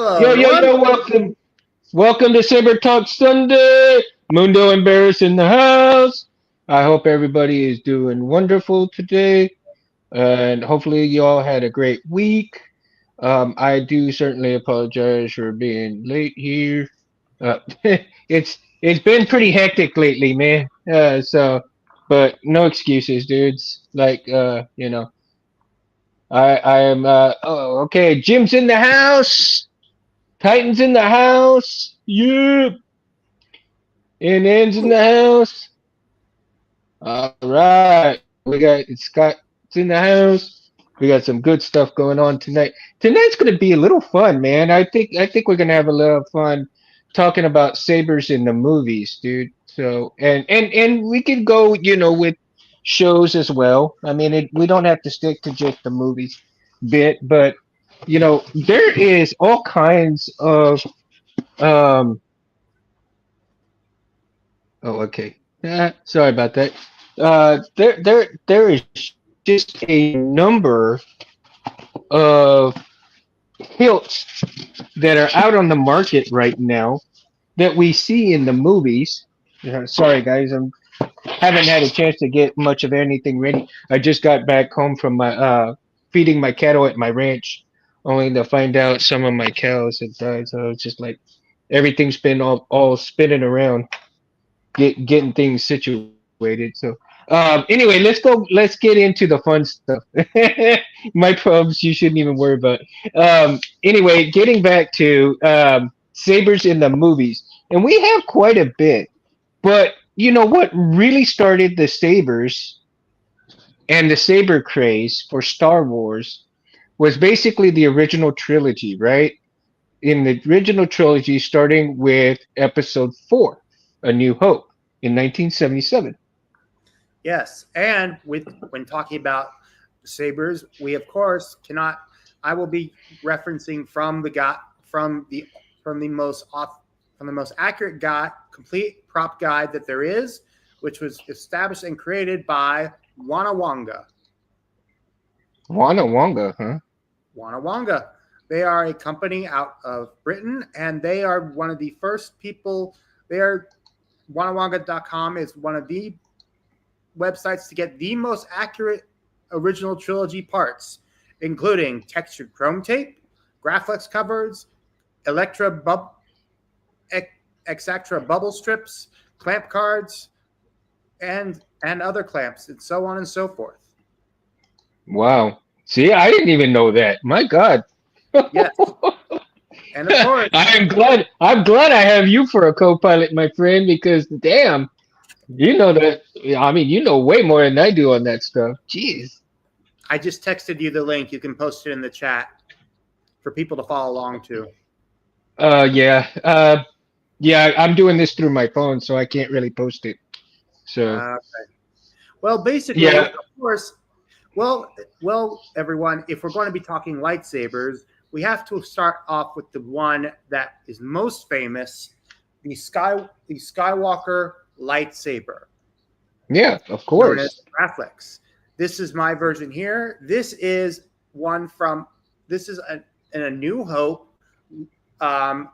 Hello, Yo, yo, everyone. yo, welcome to Saber Talk Sunday. Mundo Embarrass in the house. I hope everybody is doing wonderful today, and hopefully you all had a great week. I do certainly apologize for being late here. It's been pretty hectic lately, man. But no excuses, dudes. I am. Oh, okay. Jim's in the house. Titans in the house. Yep. And ends in the house. All right. We got Scott's in the house. We got some good stuff going on tonight. Tonight's gonna be a little fun, man. I think we're gonna have a little fun talking about sabers in the movies, dude. So and we could go, with shows as well. I mean, we don't have to stick to just the movies bit, but there is all kinds of um Oh, okay. Sorry about that. There is just a number of hilts that are out on the market right now that we see in the movies. Sorry, guys, I haven't had a chance to get much of anything ready. I just got back home from my feeding my cattle at my ranch, only to find out some of my cows had died. So it's just like everything's been all spinning around. Getting things situated. So, anyway, let's get into the fun stuff. My problems you shouldn't even worry about. Anyway, getting back to sabers in the movies, and we have quite a bit. But you know what really started the sabers and the saber craze for Star Wars was basically the original trilogy, right? In the original trilogy, starting with Episode 4, A New Hope, in 1977. Yes, and with when talking about sabers, we of course cannot. I will be referencing from the got from the most from the most accurate guide, complete prop guide that there is, which was established and created by Wanawanga. Wanda Wonga, huh? Wanawanga. They are a company out of Britain, and they are one of the first people. They are Wanawanga.com is one of the websites to get the most accurate original trilogy parts, including textured chrome tape, Graflex covers, Electra bub, Exactra bubble strips, clamp cards, and other clamps, and so on and so forth. Wow. See, I didn't even know that. My God. Yes, and of course, I'm glad I have you for a co-pilot, my friend, because damn, you know that. I mean, you know way more than I do on that stuff. Jeez. I just texted you the link. You can post it in the chat for people to follow along to. Yeah. Yeah. I'm doing this through my phone, so I can't really post it. So, Okay. Well, basically, yeah. of course, well, everyone, if we're going to be talking lightsabers, we have to start off with the one that is most famous, the Skywalker lightsaber, Yeah. Of known as course. Graflex. This is my version here. One from this is in a New Hope um,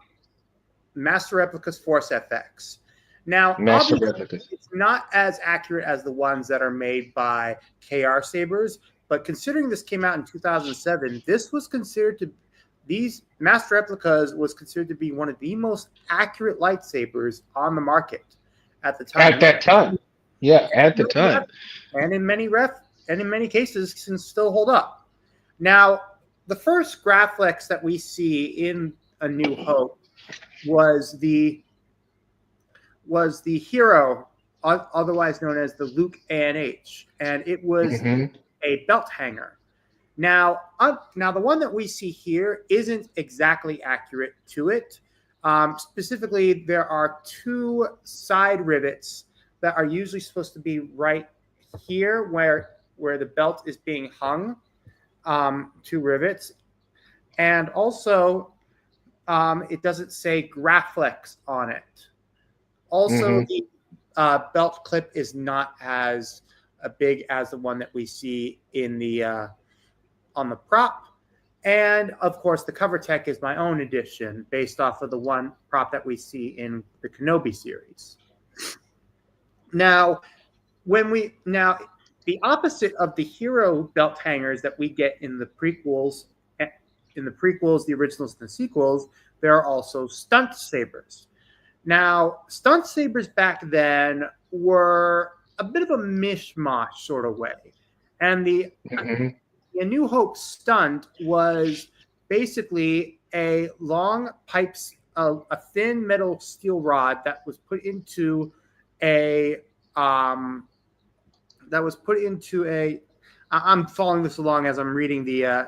Master Replicas Force FX. Now, Master obviously, replicas. it's not as accurate as the ones that are made by KR Sabers, but considering this came out in 2007, this was considered to these Master Replicas was considered to be one of the most accurate lightsabers on the market at the At time. that time. Yeah. At the time. And in many cases can still hold up. Now, the first Graflex that we see in A New Hope was the hero, otherwise known as the Luke ANH, and it was Hmm. a belt hanger. Now the one that we see here isn't exactly accurate to it. Specifically, there are two side rivets that are usually supposed to be right here, where the belt is being hung. Two rivets, and also it doesn't say Graflex on it. Also, Hmm. the belt clip is not as big as the one that we see in the on the prop. And of course, the cover tech is my own edition based off of the one prop that we see in the Kenobi series. Now, now the opposite of the hero belt hangers that we get in the prequels, the originals, and the sequels, there are also stunt sabers. Now, stunt sabers back then were a bit of a mishmash sort of way, and Hmm. the New Hope stunt was basically a long pipes, a thin metal steel rod that was put into a um, that was put into a. I'm following this along as I'm reading the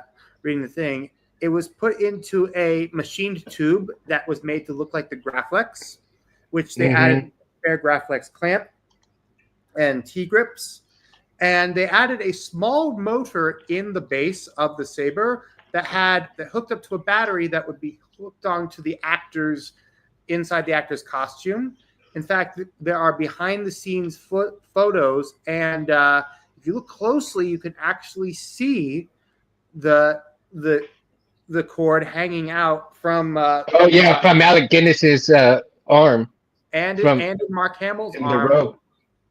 thing. It was put into a machined tube that was made to look like the Graflex, which they added Hmm. spare Graflex clamp and T grips, and they added a small motor in the base of the saber that hooked up to a battery that would be hooked onto the actors inside the actor's costume. In fact, there are behind the scenes photos, and if you look closely, you can actually see the the the cord hanging out from Oh yeah, from Alec Guinness's arm from and in Mark Hamill's the arm. rope.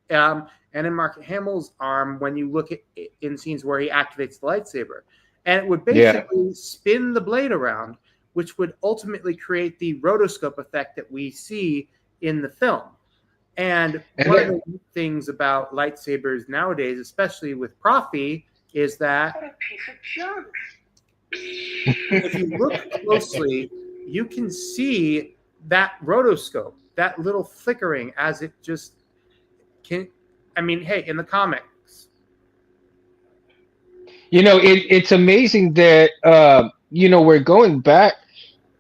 And in Mark Hamill's arm when you look at in scenes where he activates the lightsaber. And it would Yeah, basically spin the blade around, which would ultimately create the rotoscope effect that we see in the film. And and one of then, the things about lightsabers nowadays, especially with Profi, is that if you look closely, you can see that rotoscope, that little flickering as it just can. I mean, hey, in the comics, it's amazing that we're going back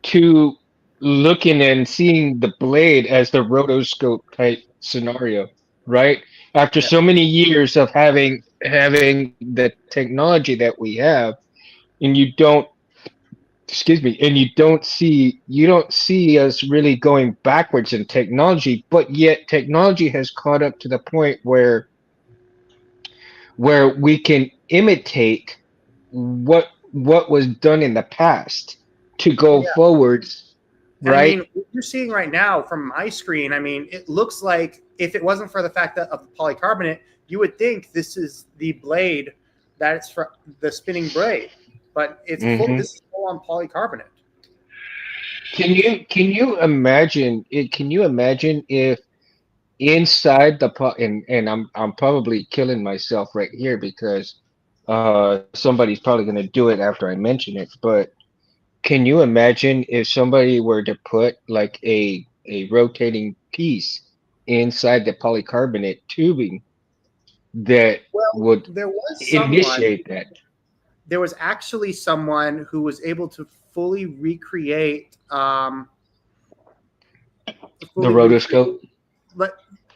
to looking and seeing the blade as the rotoscope type scenario, right? After yeah. so many years of having the technology that we have, and you don't see us really going backwards in technology, but yet technology has caught up to the point where we can imitate what was done in the past to Oh go yeah. forwards, And I right? mean, what you're seeing right now from my screen, I mean, it looks like if it wasn't for the fact that of the polycarbonate, you would think this is the blade that it's for the spinning blade, but it's full. Hmm. This is full on polycarbonate. Can you imagine it? Can you imagine if inside and I'm probably killing myself right here because somebody's probably going to do it after I mention it, but can you imagine if somebody were to put like a rotating piece inside the polycarbonate tubing that Well, would there was someone. initiate that? There was actually someone who was able to fully recreate, The fully recreate rotoscope.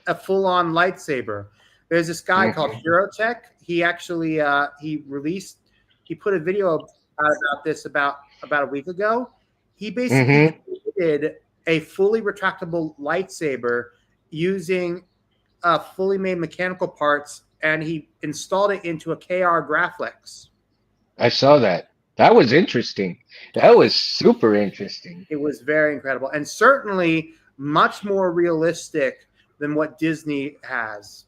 a full-on lightsaber. There's this guy called Hmm. HeroTech. He actually he put a video out about this about a week ago. He basically Hmm. created a fully retractable lightsaber using fully made mechanical parts, and he installed it into a KR Graphics. I saw that. That was interesting. That was super interesting. It was very incredible, and certainly much more realistic than what Disney has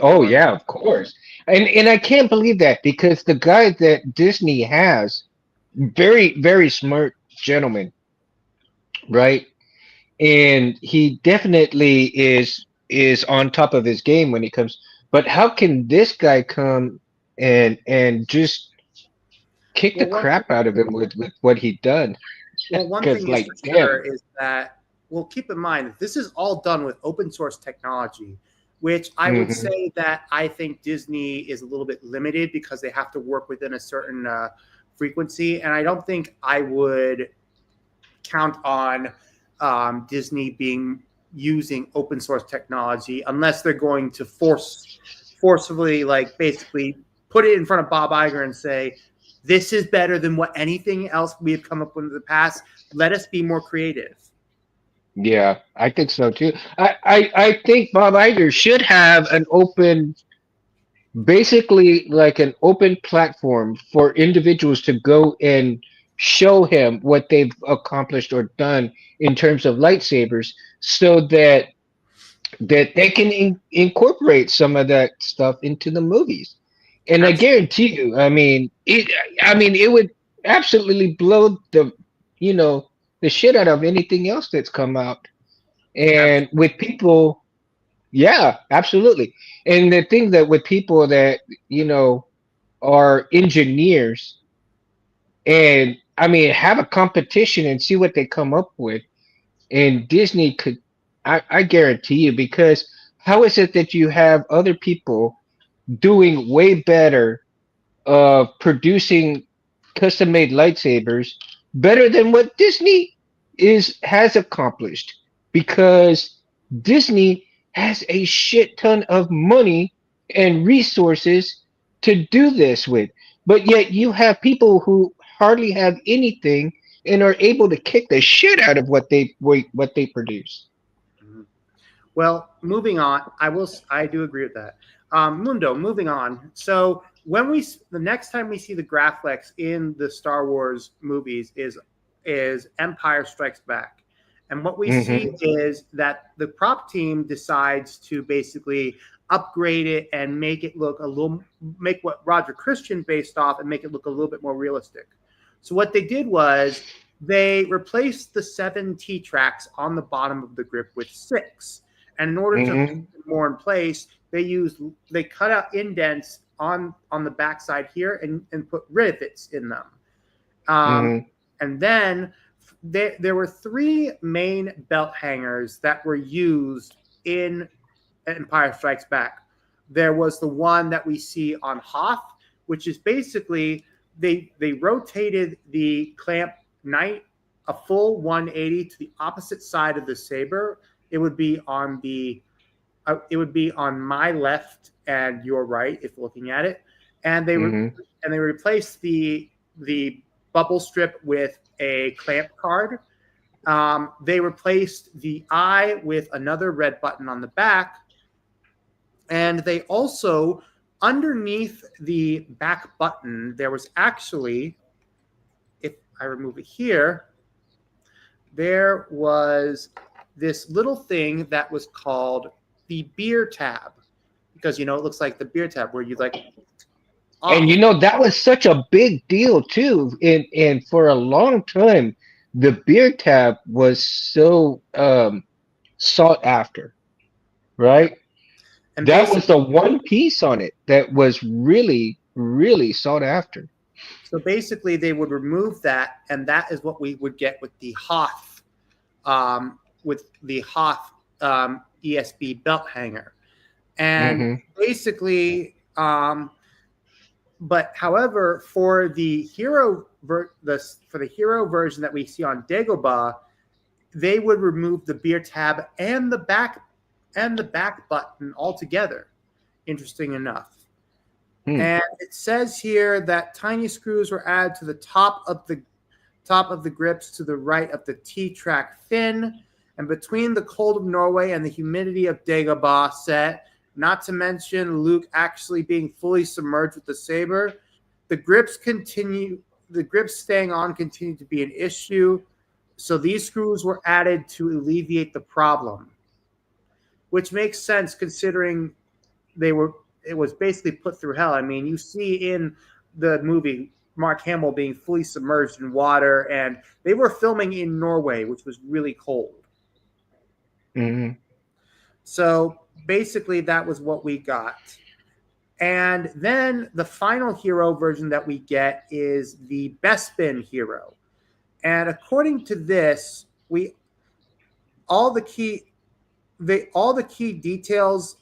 Oh going. yeah, of course. And I can't believe that because the guy that Disney has, very smart gentleman, right? And he definitely is on top of his game when it comes. But how can this guy come and just kick the Well, one crap out of him with what he done? Well, one Because thing is like, for sure damn. is that, well, keep in mind that this is all done with open source technology, which I would Hmm. say that I think Disney is a little bit limited because they have to work within a certain frequency. And I don't think I would count on Disney being using open source technology unless they're going to forcefully, like, basically put it in front of Bob Iger and say, this is better than what anything else we have come up with in the past. Let us be more creative. Yeah, I think so too. I think Bob Iger should have an open basically like an open platform for individuals to go and show him what they've accomplished or done in terms of lightsabers, so that they can incorporate some of that stuff into the movies. And I Absolutely. guarantee you, I mean, it would absolutely blow the, you know, the shit out of anything else that's come out. And with people, yeah, absolutely. And the thing that with people that, you know, are engineers, and I mean, have a competition and see what they come up with. And Disney could, I guarantee you, because how is it that you have other people doing way better of producing custom made lightsabers better than what Disney has accomplished? Because Disney has a shit ton of money and resources to do this with. But yet you have people who hardly have anything and are able to kick the shit out of what they produce. Mhm. Well, moving on, I do agree with that. Mundo, moving on. So the next time we see the Graphics in the Star Wars movies is Empire Strikes Back, and what we see Hmm. is that the prop team decides to basically upgrade it and make what Roger Christian based off and make it look a little bit more realistic. So what they did was they replaced the seven T tracks on the bottom of the grip with six, and in order to hold Hmm. it more in place, they cut out indents on the backside here and put rivets in them. Um, Hmm. and then there were three main belt hangers that were used in Empire Strikes Back. There was the one that we see on Hoth, which is basically they rotated the clamp night a full 180 to the opposite side of the saber. It would be on my left and your right if looking at it, and Hmm. they replaced the bubble strip with a clamp card. They replaced the eye with another red button on the back, and they also, underneath the back button, there was actually, if I remove it here, there was this little thing that was called the beer tab, because it looks like the beer tab where you like And you off. know that was such a big deal too. And for a long time, the beer tab was so sought after, Yep. right? And That was basically, the one piece on it that was really, really sought after. they would remove that, and that is what we would get with the Hoth ESB belt hanger. And Hmm. basically, but however, for the for the hero version that we see on Dagobah, they would remove the beer tab and the back button altogether. Interesting enough. Hmm. And it says here that tiny screws were added to the top of the grips to the right of the T-track fin, and between the cold of Norway and the humidity of Dagobah set, not to mention Luke actually being fully submerged with the saber, the grips continue. The grips staying on continue to be an issue, so these screws were added to alleviate the problem, which makes sense considering they were it was basically put through hell. I mean, you see in the movie Mark Hamill being fully submerged in water, and they were filming in Norway, which was really cold. Hmm. So basically, that was what we got. And then the final hero version that we get is the Bespin hero. And according to this, we all the key all the key details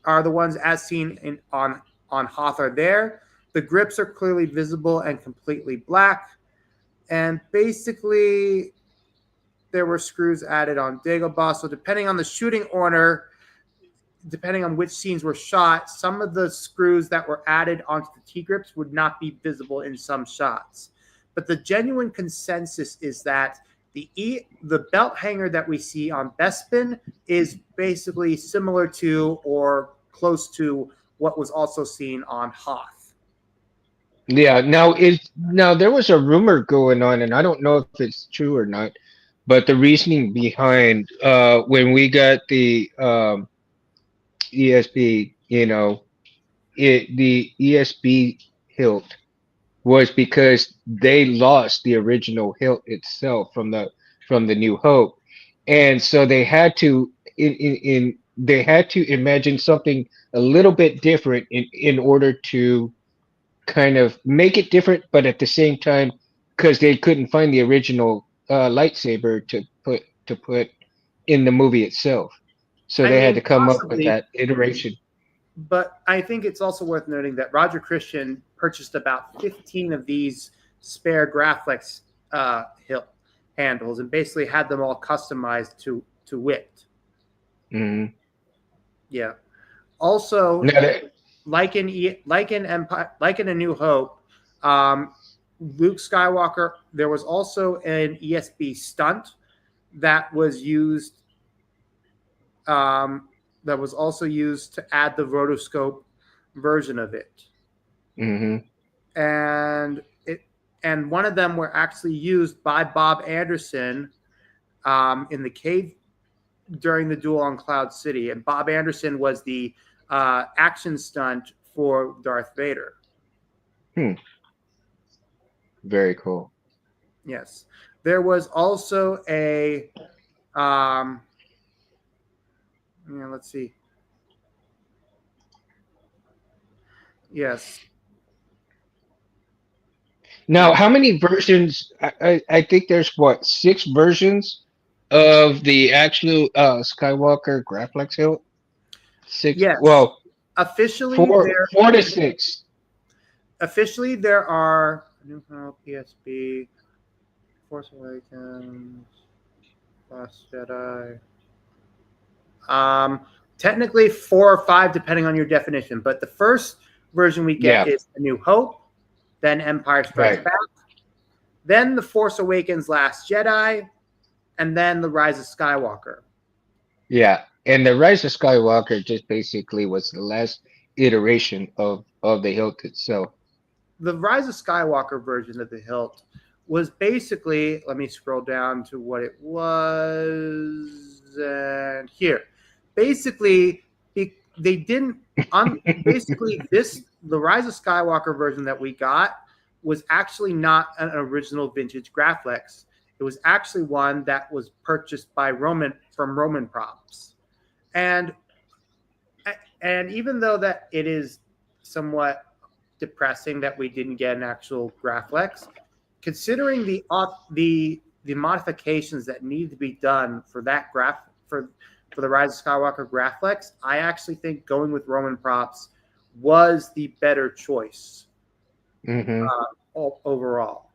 are the ones as seen on Hoth are there. The grips are clearly visible and completely black. And basically, there were screws added on Dagobah. So depending on the shooting order, depending on which scenes were shot, some of the screws that were added onto the T grips would not be visible in some shots. But the genuine consensus is that the belt hanger that we see on Bespin is basically similar to or close to what was also seen on Hoth. Yeah. Now there was a rumor going on, and I don't know if it's true or not, but the reasoning behind when we got the ESB, the ESB hilt was because they lost the original hilt itself from the New Hope, and so they had to they had to imagine something a little bit different in order to kind of make it different, but at the same time, because they couldn't find the original lightsaber to put in the movie itself, so I they had to mean, come up with possibly, that iteration. but I think it's also worth noting that Roger Christian purchased about 15 of these spare Graflex hilt handles and basically had them all customized to wit. Hmm. Yeah. Also, Now that, like in Empire, like in A New Hope, um, Luke Skywalker. There was also an ESB stunt that was used. Um, that was also used to add the rotoscope version of it, hmm and it and one of them were actually used by Bob Anderson in the cave during the duel on Cloud City, and Bob Anderson was the action stunt for Darth Vader. hmm, very cool. Yes, there was also a um, yeah, let's see. Yes, Now, yeah, how many versions? I think there's what, six versions of the actual Skywalker Graplex hilt. Six. yes. Well, Officially, four to six. there are New Hope, PSB, Force Awakens, Last Jedi. Um, Technically four or five, depending on your definition. But the first version we get Yeah. is A New Hope, then Empire Strikes Right. Back, then The Force Awakens, Last Jedi, and then The Rise of Skywalker. Yeah. And the Rise of Skywalker just basically was the last iteration of the hilt itself. The Rise of Skywalker version of the hilt was basically, let me scroll down to what it was, and here. Basically, they didn't, basically, the Rise of Skywalker version that we got was actually not an original vintage Graflex. It was actually one that was purchased by Roman Props. And even though that it is somewhat depressing that we didn't get an actual Graflex, considering the modifications that need to be done for that for the Rise of Skywalker Graflex, I actually think going with Roman props was the better choice Hmm. overall,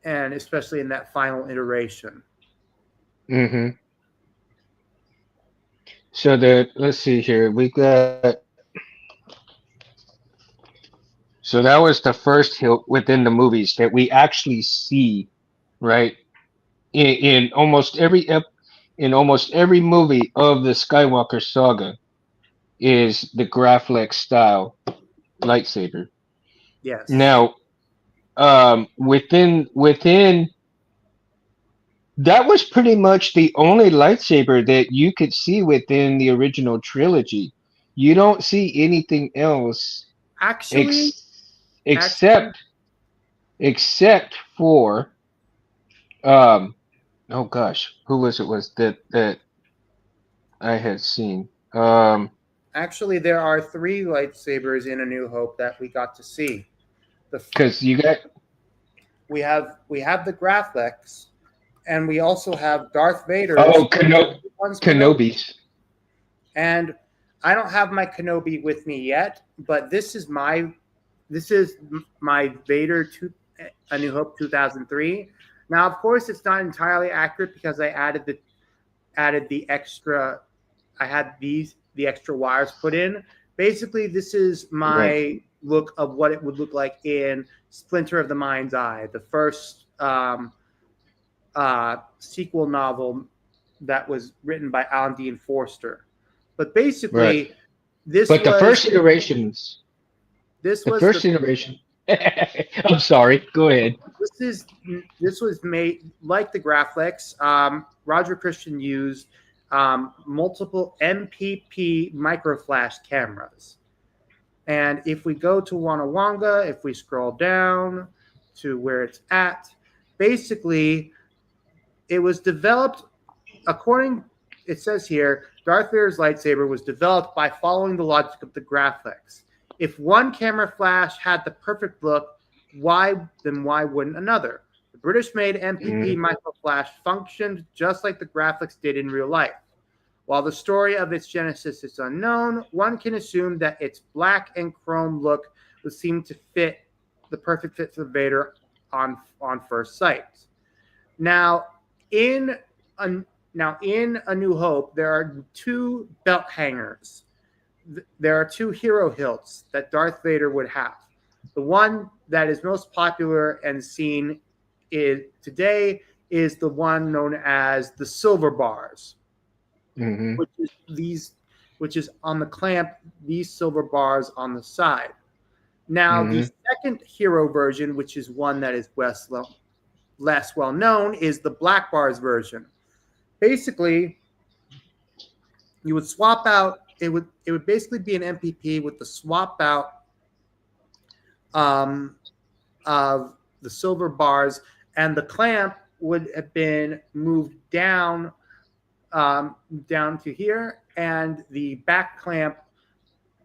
and especially in that final iteration. Hmm. So let's see here. We got, so that was the first hilt within the movies that we actually see, right? In in almost every movie of the Skywalker saga is the Graflex style lightsaber. Yes, Now, within that was pretty much the only lightsaber that you could see within the original trilogy. You don't see anything else actually, ex- actually, except except for um oh gosh, who was that I had seen? actually, there are three lightsabers in A New Hope that we got to see. The Because you got, we have the Graflex, and we also have Darth Vader's oh, one's Kenobi. Kenobi's. And I don't have my Kenobi with me yet, but this is my Vader A New Hope 2003. Now, of course, it's not entirely accurate because I added the extra. I had the extra wires put in. Basically, this is Right. my look of what it would look like in Splinter of the Mind's Eye, the first sequel novel that was written by Alan Dean Forster. But Right. basically, This But the was first iterations, this the was first the iteration. I'm sorry. Go ahead. this is this was made like the Graphics. Roger Christian used multiple MPP micro flash cameras. And if we go to Wanawanga, if we scroll down to where it's at, basically it was developed according, it says here, Darth Vader's lightsaber was developed by following the logic of the graphics. If one camera flash had the perfect look, why wouldn't another? The British made MPP Mm-hmm. micro flash functioned just like the graphics did in real life. While the story of its genesis is unknown, one can assume that its black and chrome look would seem to fit the perfect fit for Vader on first sight. Now, in a, in A New Hope, there are two belt hangers. There are two hero hilts that Darth Vader would have. The one that is most popular and seen today is the one known as the silver bars, Mm-hmm. which is these, which is on the clamp, these silver bars on the side. Now, the Mm-hmm. second hero version, which is one that is less well known, is the black bars version. Basically, you would swap out. It would basically be an MPP with the swap out um, of the silver bars, and the clamp would have been moved down to here, and the back clamp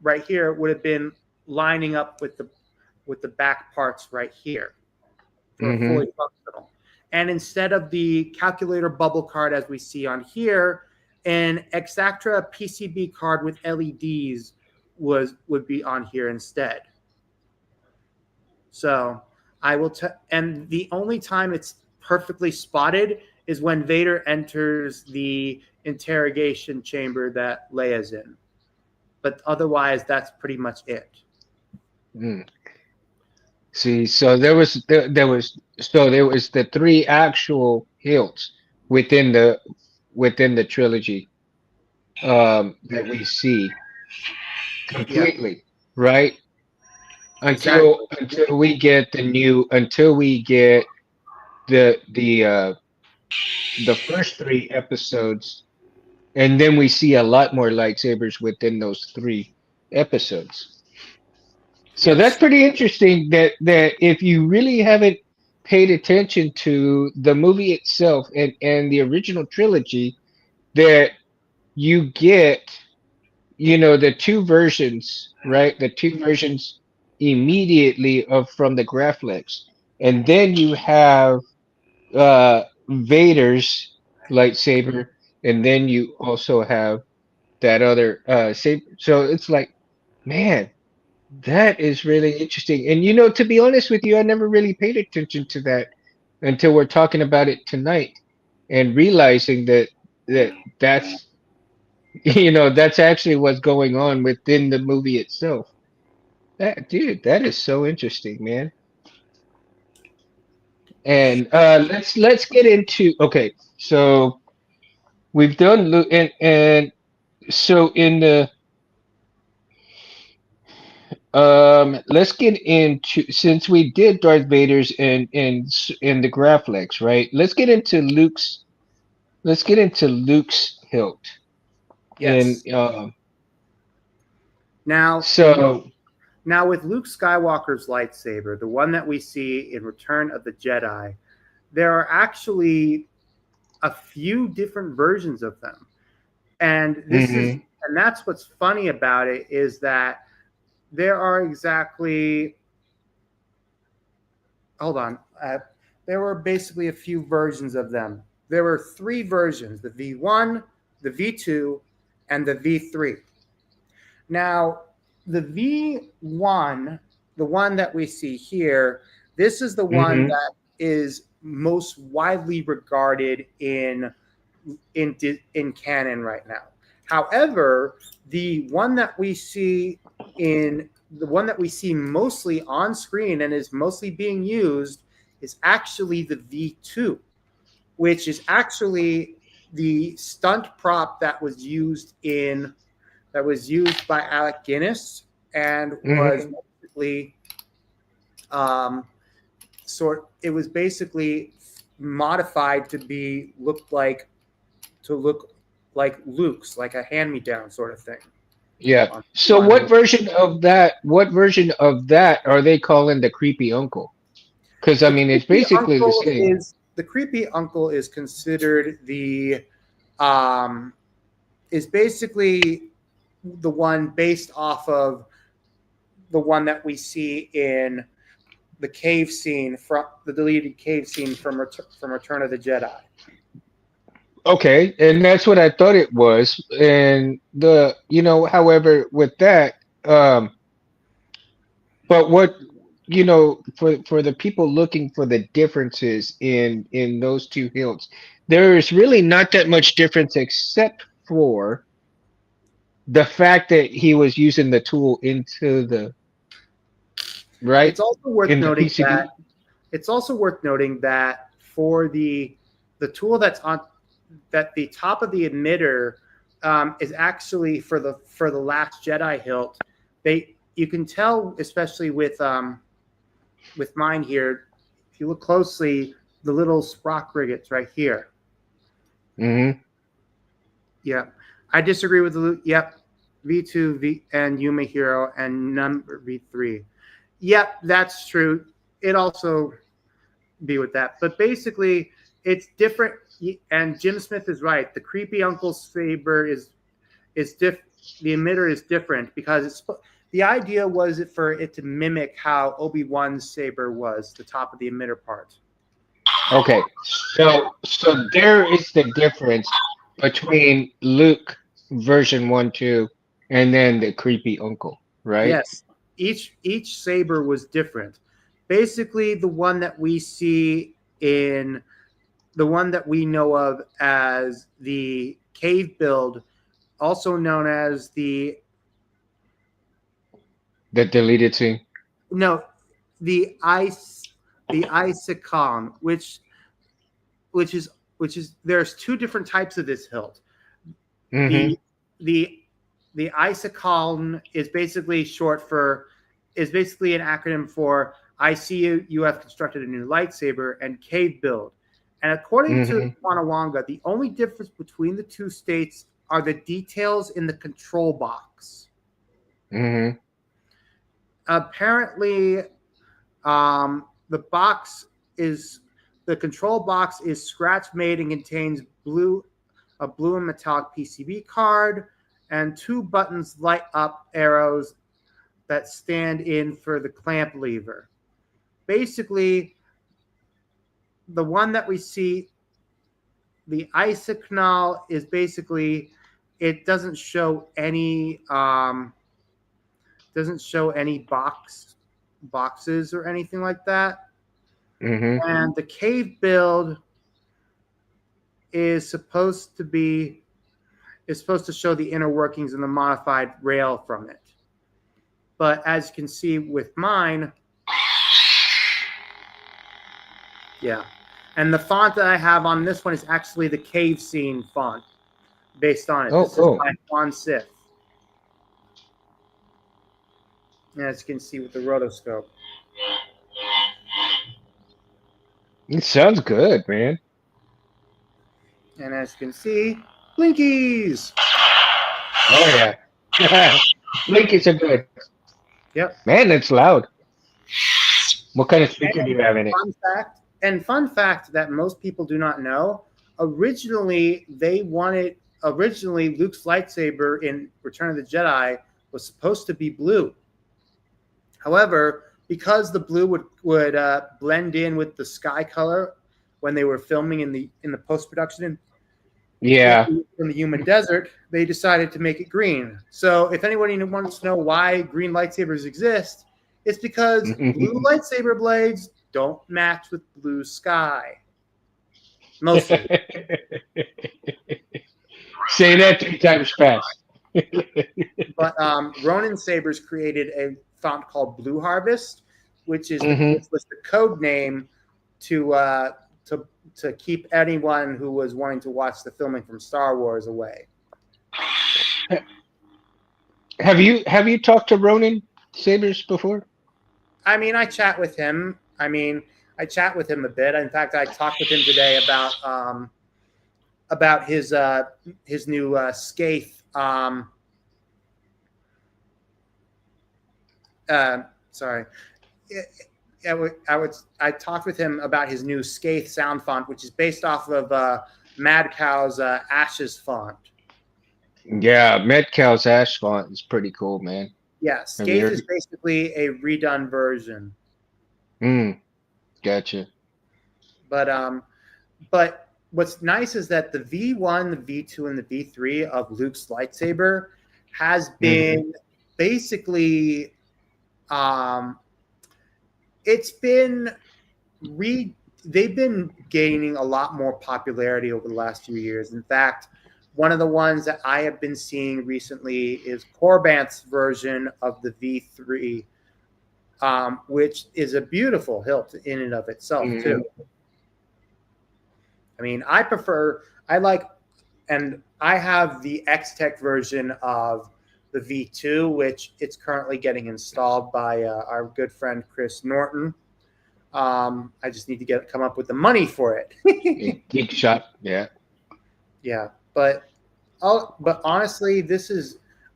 right here would have been lining up with the back parts right here for a fully Mm-hmm. functional. And instead of the calculator bubble card as we see on here, an Exactra PCB card with LEDs would be on here instead. So and the only time it's perfectly spotted is when Vader enters the interrogation chamber that Leia's in. But otherwise, that's pretty much it. Mm. See, so there was the three actual hilts within the trilogy that we see Yeah, completely, right? exactly. Until we get the first three episodes, and then we see a lot more lightsabers within those three episodes. So that's Yes. pretty interesting that if you really haven't paid attention to the movie itself and the original trilogy, that you get, the two versions, right? The two versions immediately of from the Graphics. And then you have Vader's lightsaber, and then you also have that other saber. So it's like, man, that is really interesting. And to be honest with you, I never really paid attention to that until we're talking about it tonight and realizing that's that's actually what's going on within the movie itself. That is so interesting, man. And let's get into, okay. So we've done and so in the let's get into, since we did Darth Vader's in the Graphics, right? Let's get into Luke's hilt. And Yes. Now, so now with Luke Skywalker's lightsaber, the one that we see in Return of the Jedi, there are actually a few different versions of them. And mhm, that's what's funny about it, is that there are exactly, hold on, there were basically a few versions of them. There were three versions: the V1, the V2, and the V3. Now, the V1, the one that we see here, this is the one mhm, that is most widely regarded in canon right now. However, the one that we see mostly on screen and is mostly being used is actually the V2, which is actually the stunt prop that was used in that was used by Alec Guinness and was Hmm. basically um, it was basically modified to be look like Luke's, like a hand me down sort of thing. Yeah. On, So on what version of that? What version of that are they calling the creepy uncle? Because I mean, it's basically the same. the creepy uncle is considered um, is basically the one based off of the one that we see in the cave scene from the deleted cave scene from Return of the Jedi. Okay, and that's what I thought it was. And however, with that, um, but what for the people looking for the differences in those two hilts, there is really not that much difference except for the fact that he was using the tool into the right It's also worth in the noting PCB. that for the tool that's on that the top of the emitter is actually for the last Jedi hilt. You can tell, especially with mine here, if you look closely, the little sprock riggets right here. Hmm. Yeah, I disagree with the yep. V2 V and Yuma Hero and number V3. Yep, that's true. It also be with that. But basically, it's different. And Jim Smith is right. The creepy Uncle Saber is diff. The emitter is different because the idea was for it to mimic how Obi-Wan's saber was, the top of the emitter part. Okay, so there is the difference between Luke version 1, 2, and then the creepy uncle, right? Yes, each saber was different. Basically, the one that we know of as the cave build, also known as The deleted scene. no, the ice the Isicon, which is there's two different types of this hilt. Mm-hmm. The the the Isicon is basically an acronym for I see you have constructed a new lightsaber and cave build. And according to Mm-hmm. Wanawanga, the only difference between the two states are the details in the control box. Mm-hmm. Apparently, the box is the control box is scratch made and contains a blue and metallic PCB card and two buttons light up arrows that stand in for the clamp lever. Basically, the one that we see, the isocanal, is basically it doesn't show any boxes or anything like that. Mm-hmm. And the cave build is supposed to be is supposed to show the inner workings and the modified rail from it. But as you can see with mine, yeah. And the font that I have on this one is actually the cave scene font based on it. Oh, This is cool. by Juan Sith. As you can see with the rotoscope. It sounds good, man. And as you can see, Blinkies. Oh yeah. Blinkies are good. Yep. Man, that's loud. What kind of speaker do And you have in it? fun fact that most people do not know, originally Luke's lightsaber in Return of the Jedi was supposed to be blue. However, because the blue would blend in with the sky color when they were filming in the post production Yeah. in the human desert, they decided to make it green. So if anybody wants to know why green lightsabers exist, it's because blue lightsaber blades don't match with blue sky. Mostly. Say that 3 times fast. But Ronin Sabers created a font called Blue Harvest, Hmm. which was the code name to to keep anyone who was wanting to watch the filming from Star Wars away. Have you talked to Ronin Sabers before? I mean, I chat with him. I chat with him a bit. In fact, I talked with him today about his new Skaith. Sorry, I talked with him about his new Skaith sound font, which is based off of Mad Cow's Ashes font. Yeah, Metcalf's Ash font is pretty cool, man. Yeah, Have you Skaith is heard? basically a redone version, Mm, gotcha. but but what's nice is that the V1, the V2, and the V3 of Luke's lightsaber has Hmm. been basically um, it's been re they've been gaining a lot more popularity over the last few years. In fact, one of the ones that I have been seeing recently is Corbant's version of the V3, which is a beautiful hilt in and of itself too. Hmm. I mean, I like, and I have the X Tech version of the V2, which it's currently getting installed by our good friend Chris Norton. I just need to come up with the money for it. Geek shop. Yeah. Yeah, but honestly,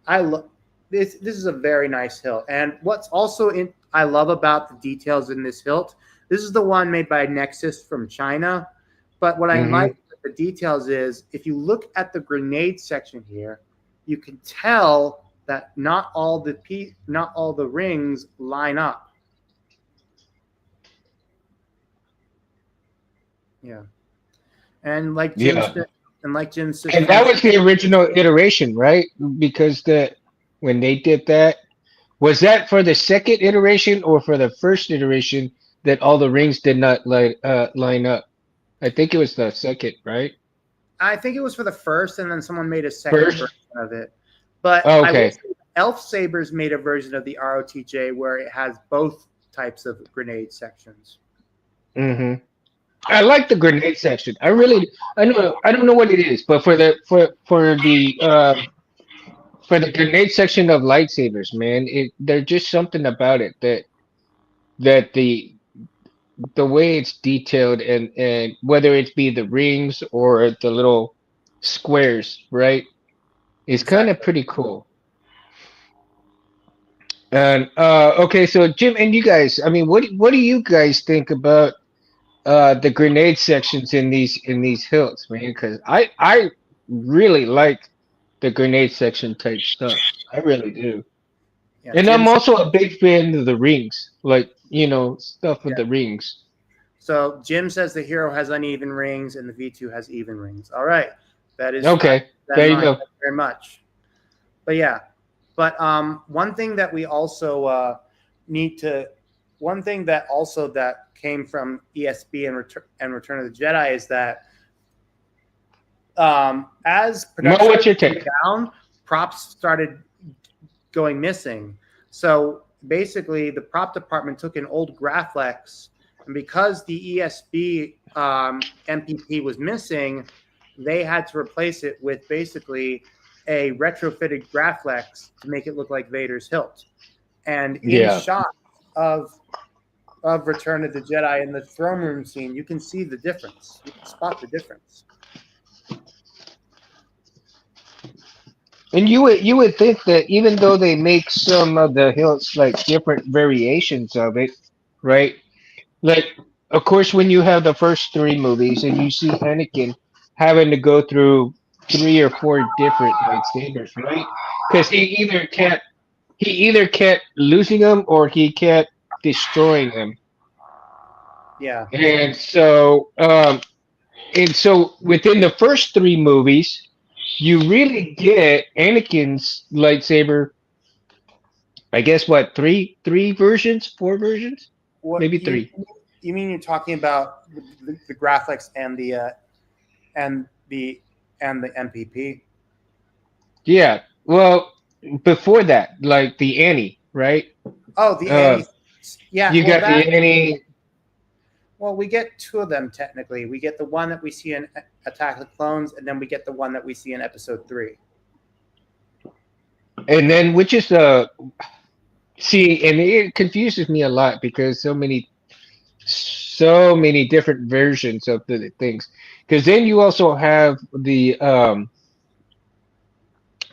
I love this. This is a very nice hilt, and what's also in I love about the details in this hilt. This is the one made by Nexus from China, but what I like Hmm. with the details is if you look at the grenade section here, you can tell that not all the rings line up. Yeah, and like Jim Yeah. said, and like Jim And that Sister was the original iteration, right? Because when they did that, was that for the second iteration or for the first iteration that all the rings did not line up? I think it was the second, right? I think it was for the first, and then someone made a second First. version of it. But Oh, I will okay. say Elf Sabers made a version of the ROTJ where it has both types of grenade sections. Hmm. I like the grenade section. I don't know what it is, but for the grenade section of lightsabers, man, there's just something about it that the way it's detailed and whether it be the rings or the little squares, right, is kind of Exactly. pretty cool. And okay, so Jim and you guys, I mean, what do you guys think about the grenade sections in these hills, man? Because I really like the grenade section type stuff. I really do. Yeah, And Jim. I'm also a big fan of the rings, like stuff with Yeah. the rings. So Jim says the hero has uneven rings and the V2 has even rings. All right, that is I Okay, that there in you mind. go. Thank you very much. But yeah, but one thing that we also need to, one thing that also that came from ESB and Return of the Jedi is that as Mo, production what's your went take? down, props started going missing. So basically, the prop department took an old Graflex, and because the ESB MPP was missing, they had to replace it with basically a retrofitted Graflex to make it look like Vader's hilt. And in Yeah. shot of of Return of the Jedi in the throne room scene, you can see the difference. You can spot the difference. And you would think that even though they make some of the hills like different variations of it, right? Like, of course, when you have the first three movies and you see Anakin having to go through three or four different lightsabers, right? Because he either kept losing them or he kept destroying them, Yeah, and so within the first three movies, you really get Anakin's lightsaber. I guess what, three versions, four versions, what maybe three. you mean? You're talking about the graphics and the and the MPP. Yeah. Well, before that, like the Annie, right? Oh, the Uh, Annie. Yeah, you got the Annie. well, we get two of them technically. We get the one that we see in Attack of the Clones, and then we get the one that we see in Episode 3. And then which is see, and it confuses me a lot because so many different versions of the things. Because then you also have the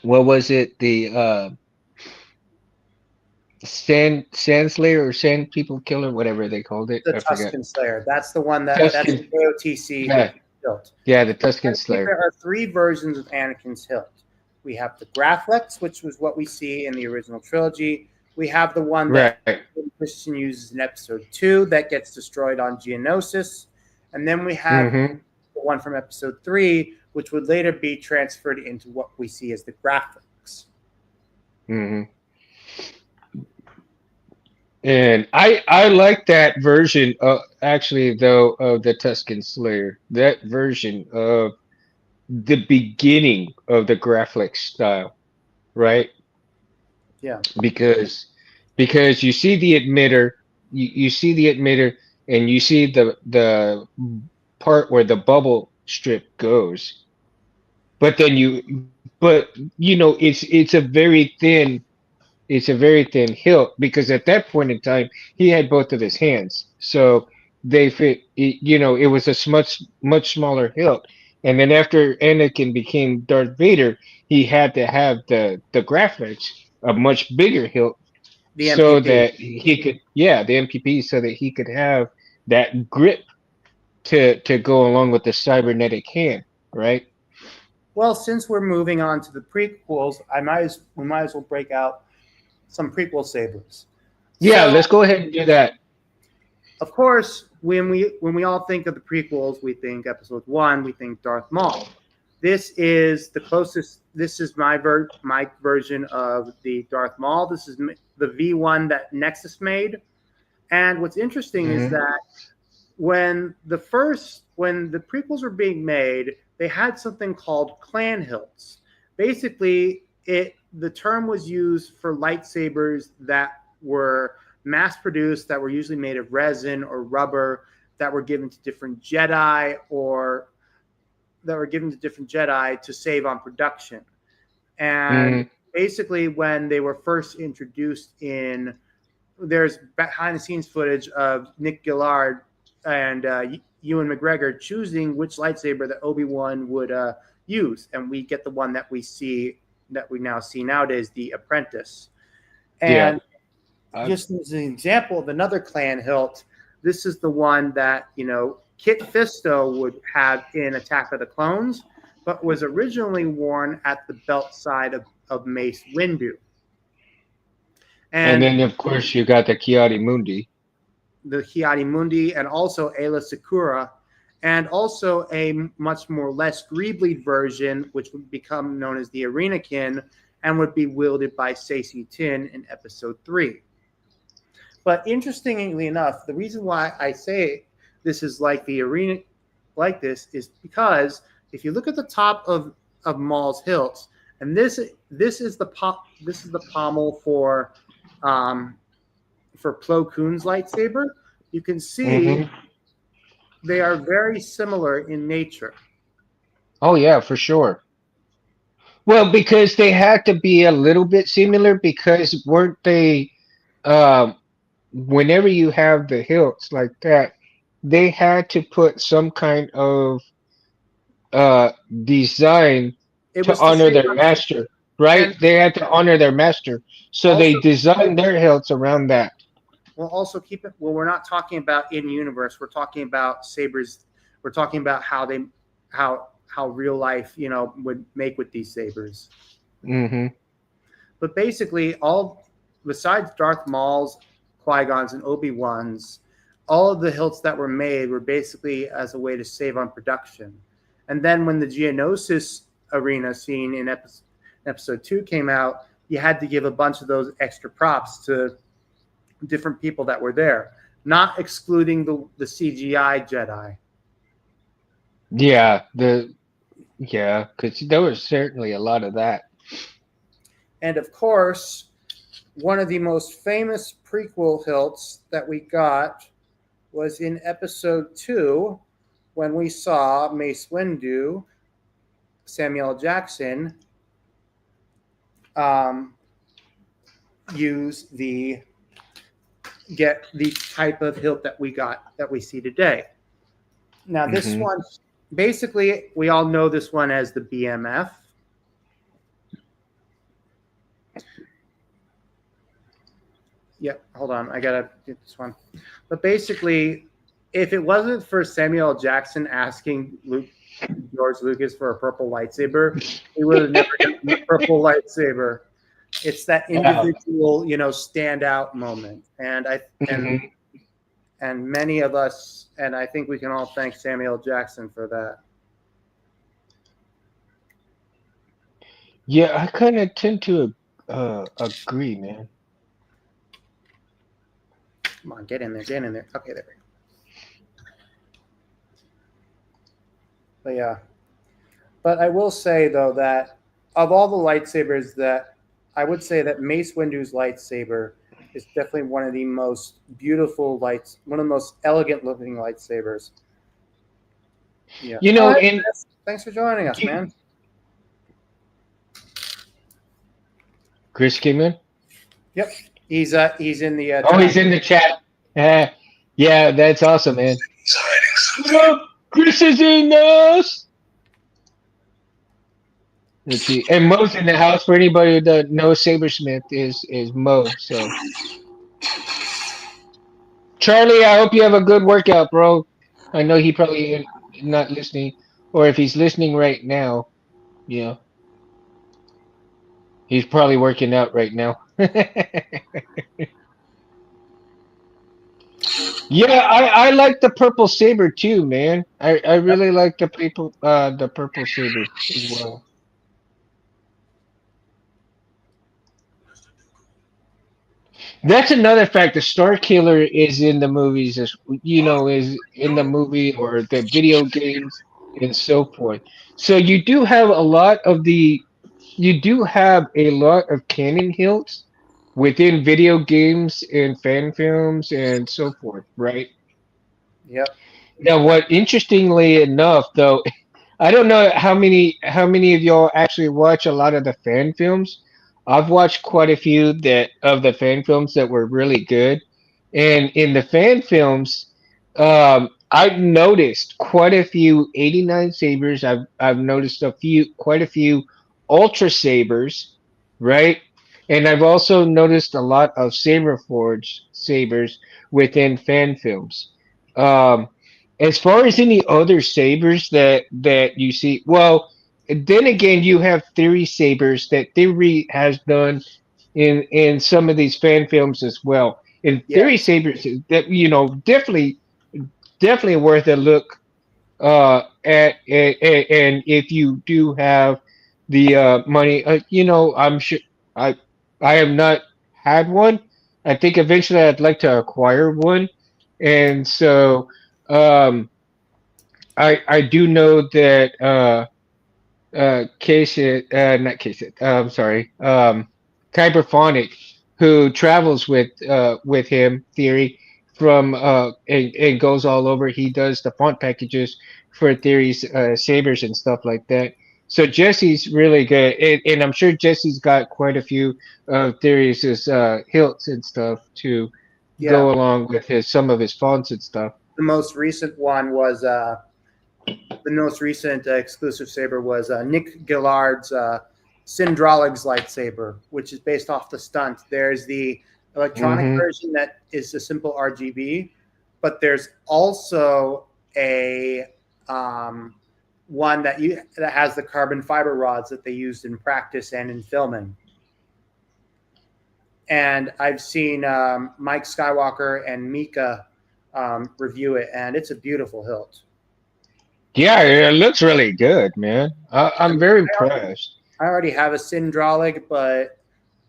what was it? The sand slayer or sand people killer, whatever they called it. The I forget. Tuscan Slayer. That's the one that's Tuscan. the AOTC Yeah, hilt. yeah, the Tuscan Think Slayer. there are three versions of Anakin's hilt. We have the Graflex, which was what we see in the original trilogy. We have the one that Right. Christian uses in Episode 2 that gets destroyed on Geonosis, and then we have Mm-hmm. the one from Episode 3, which would later be transferred into what we see as the Graflex. Mm-hmm. And I like that version actually though of the Tuscan Slayer. That version of the beginning of the graphic style, right? Yeah, Because you see the emitter, you see the emitter, and you see the part where the bubble strip goes. But then it's a very thin hilt because at that point in time he had both of his hands, so they fit. It was a much smaller hilt, and then after Anakin became Darth Vader, he had to have the graphics a much bigger hilt the so MPP. that he could, the MPP, so that he could have that grip to go along with the cybernetic hand, right? Well, since we're moving on to the prequels, we might as well break out some prequel sabers. Yeah, So, let's go ahead and do that. of course, when we all think of the prequels, we think Episode 1, we think Darth Maul. This is the closest. This is my version of the Darth Maul. This is the V1 that Nexus made. And what's interesting is Hmm. that when the prequels were being made, they had something called clan hilts. Basically, the term was used for lightsabers that were mass produced, that were usually made of resin or rubber, that were given to different Jedi or that were given to different Jedi to save on production. And Hmm. basically, when they were first introduced there's behind the scenes footage of Nick Gillard and Ewan McGregor choosing which lightsaber that Obi-Wan would use, and we get the one that we now see nowadays, the Apprentice. Yeah. And just as an example of another clan hilt, this is the one that Kit Fisto would have in Attack of the Clones, but was originally worn at the belt side of Mace Windu. And And then, of course, you got the Kiadi Mundi. the Hiari Mundi, and also Ayla Sakura, and also a much more less greeblied version, which would become known as the Arenakin, and would be wielded by Sacy Tin in Episode 3. But interestingly enough, the reason why I say this is like the arena, like this, is because if you look at the top of Maul's hilts, and this is the pommel um, for Plo Koon's lightsaber, you can see Hmm. they are very similar in nature. Oh yeah, for sure. Well, because they had to be a little bit similar because weren't they? Um, Whenever you have the hilts like that, they had to put some kind of uh design It to was to honor save their master, right? and They had to honor their master, so also they designed their hilts around that. we'll also keep it. Well, we're not talking about in universe. We're talking about sabers. We're talking about how real life would make with these sabers. Hmm. But basically, all besides Darth Maul's, Qui Gon's, and Obi Wan's, all of the hilts that were made were basically as a way to save on production. And then when the Geonosis arena scene in episode 2 came out, you had to give a bunch of those extra props to different people that were there, not excluding the CGI Jedi. Yeah, because there was certainly a lot of that. And of course, one of the most famous prequel hilts that we got was in episode 2 when we saw Mace Windu, Samuel Jackson, use the get the type of hilt that we see today. Now this Hmm. one, basically, we all know this one as the BMF. Yep, hold on, I gotta get this one. But basically, if it wasn't for Samuel Jackson asking George Lucas for a purple lightsaber, he would have never gotten the purple lightsaber. It's that Wow. individual, standout moment, Hmm. and many of us, and I think we can all thank Samuel Jackson for that. Yeah, I kind of tend to agree, man. Come on, get in there, get in there. Okay, there we go. But yeah, but I will say though that of all the lightsabers, that I would say that Mace Windu's lightsaber is definitely one of the most beautiful lights, one of the most elegant looking lightsabers. Yeah. You Oh, know, hey, and Chris. Thanks for joining us, you, man. Chris came in. Yep, he's in the Oh, chat. he's in the chat. Uh, yeah, that's awesome, man. What up? Chris is in us. Let's see. And Mo's in the house. For anybody that knows Sabersmith is Mo. So Charlie, I hope you have a good workout, bro. I know he probably ain't not listening, or if he's listening right now, you know, he's probably working out right now. Yeah, I like the purple saber too, man. I really like the purple saber as well. That's another fact. The Star Killer is in the movies, as is in the movie or the video games and so forth. So you do have a lot of canon hilts within video games and fan films and so forth, right? Yep. Now, what interestingly enough, though, I don't know how many of y'all actually watch a lot of the fan films. I've watched quite a few that of the fan films that were really good, and in the fan films, I've noticed quite a few 89 sabers. I've noticed quite a few ultra sabers, right? And I've also noticed a lot of saber forged sabers within fan films. Um, as far as any other sabers that you see, well, then again, you have Theory sabers that Theory has done in some of these fan films as well. And Theory Yes. sabers that definitely worth a look and if you do have the money, I'm sure I I have not had one. I think eventually I'd like to acquire one, and so I do know that not Casey, I'm sorry, Kyberphonic, who travels with him, Theory, from and goes all over. He does the font packages for Theory's sabers and stuff like that. So Jesse's really good, and I'm sure Jesse's got quite a few of Theory's hilts and stuff to Yeah. go along with his some of his fonts and stuff. The most recent one was the most recent exclusive saber was Nick Gillard's Syndralig's lightsaber, which is based off the stunt. There's the electronic Hmm. version that is a simple RGB, but there's also a um, one that has the carbon fiber rods that they used in practice and in filming. And I've seen Mike Skywalker and Mika review it, and it's a beautiful hilt. Yeah, it looks really good, man. I I'm mean, very impressed. I already have a Syndralig, but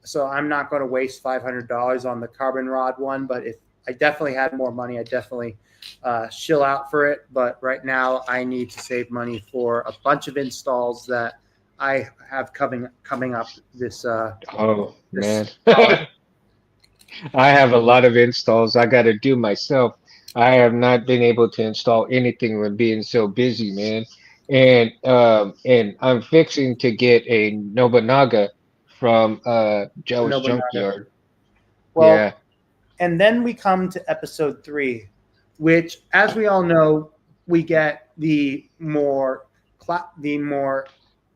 so I'm not going to waste $500 on the carbon rod one. But if I definitely had more money, I definitely shill out for it. But right now, I need to save money for a bunch of installs that I have coming up Oh this man, holiday. I have a lot of installs I got to do myself. I have not been able to install anything with being so busy, man. And I'm fixing to get a Nobunaga from Joe's Nobunaga. Junkyard. Well, Yeah. and then we come to episode three, which, as we all know, we get the more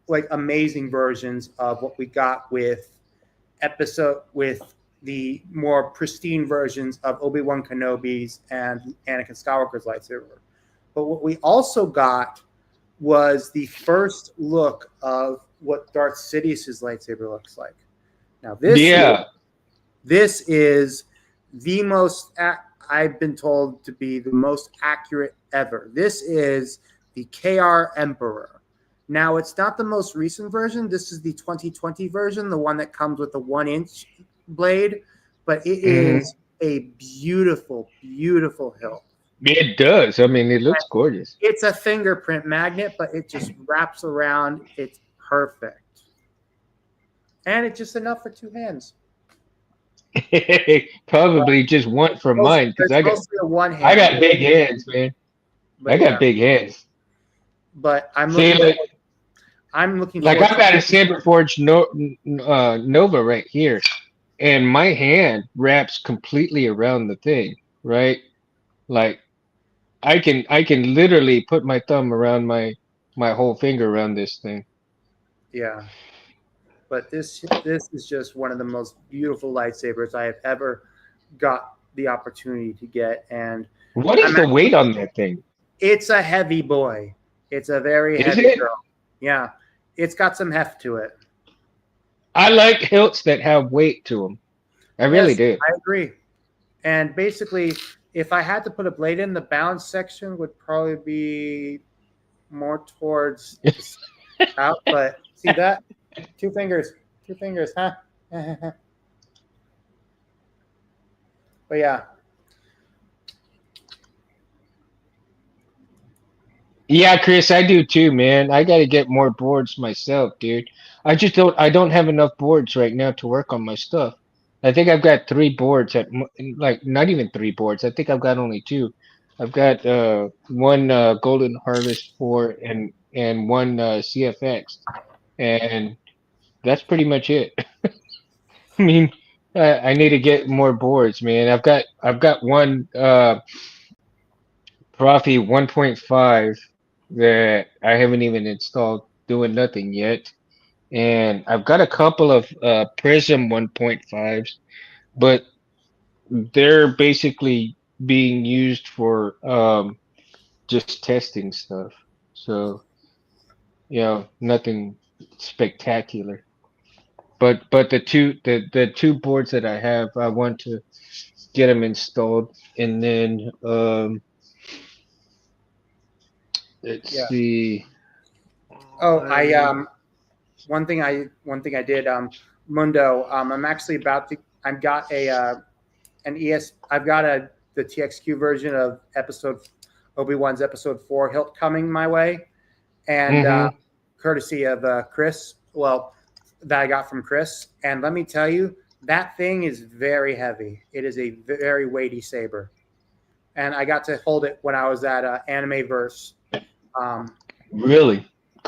like amazing versions of what we got with the more pristine versions of Obi-Wan Kenobi's and Anakin Skywalker's lightsaber. But what we also got was the first look of what Darth Sidious's lightsaber looks like. Now Yeah. this is the most I've been told to be the most accurate ever. This is the KR Emperor. Now it's not the most recent version. This is the 2020 version, the one that comes with the 1 inch blade, but it Hmm. is a beautiful, beautiful hilt. It does. I mean, it looks gorgeous. It's a fingerprint magnet, but it just wraps around. It's perfect. And it's just enough for two hands. Probably just one for mine because It's mostly a one I hand. got big hands, man. I But got yeah, big hands. but See, I'm looking like forward I've to got a Saber Forge Nova right here, and my hand wraps completely around the thing, right? Like I can literally put my thumb around my whole finger around this thing. yeah. But this is just one of the most beautiful lightsabers I have ever got the opportunity to get, and What is I'm the actually weight on that thing? it's a heavy boy. It's a very Is heavy it? girl. Yeah, it's got some heft to it. I like hilts that have weight to them. I really Yes, do. I agree. And basically, if I had to put a blade in, the balance section would probably be more towards the out. But see that two fingers, huh? But yeah, Yeah, Chris, I do too, man. I got to get more boards myself, dude. I don't have enough boards right now to work on my stuff. I think I've got three boards like not even three boards. I think I've got only two. I've got one Golden Harvest 4 and one CFX, and that's pretty much it. I mean, I need to get more boards, man. I've got one Profi 1.5 that I haven't even installed, doing nothing yet. And I've got a couple of Prism 1.5s, but they're basically being used for just testing stuff. So, nothing spectacular. But the two boards that I have, I want to get them installed, and then let's yeah. see. Oh, I Um, one thing I did Mundo. I'm actually about to. I've got a an ES. I've got a the TXQ version of Obi-Wan's episode 4 hilt coming my way, and mhm. courtesy of Chris. Well, that I got from Chris. And let me tell you, that thing is very heavy. It is a very weighty saber, and I got to hold it when I was at Anime Verse. Um, Really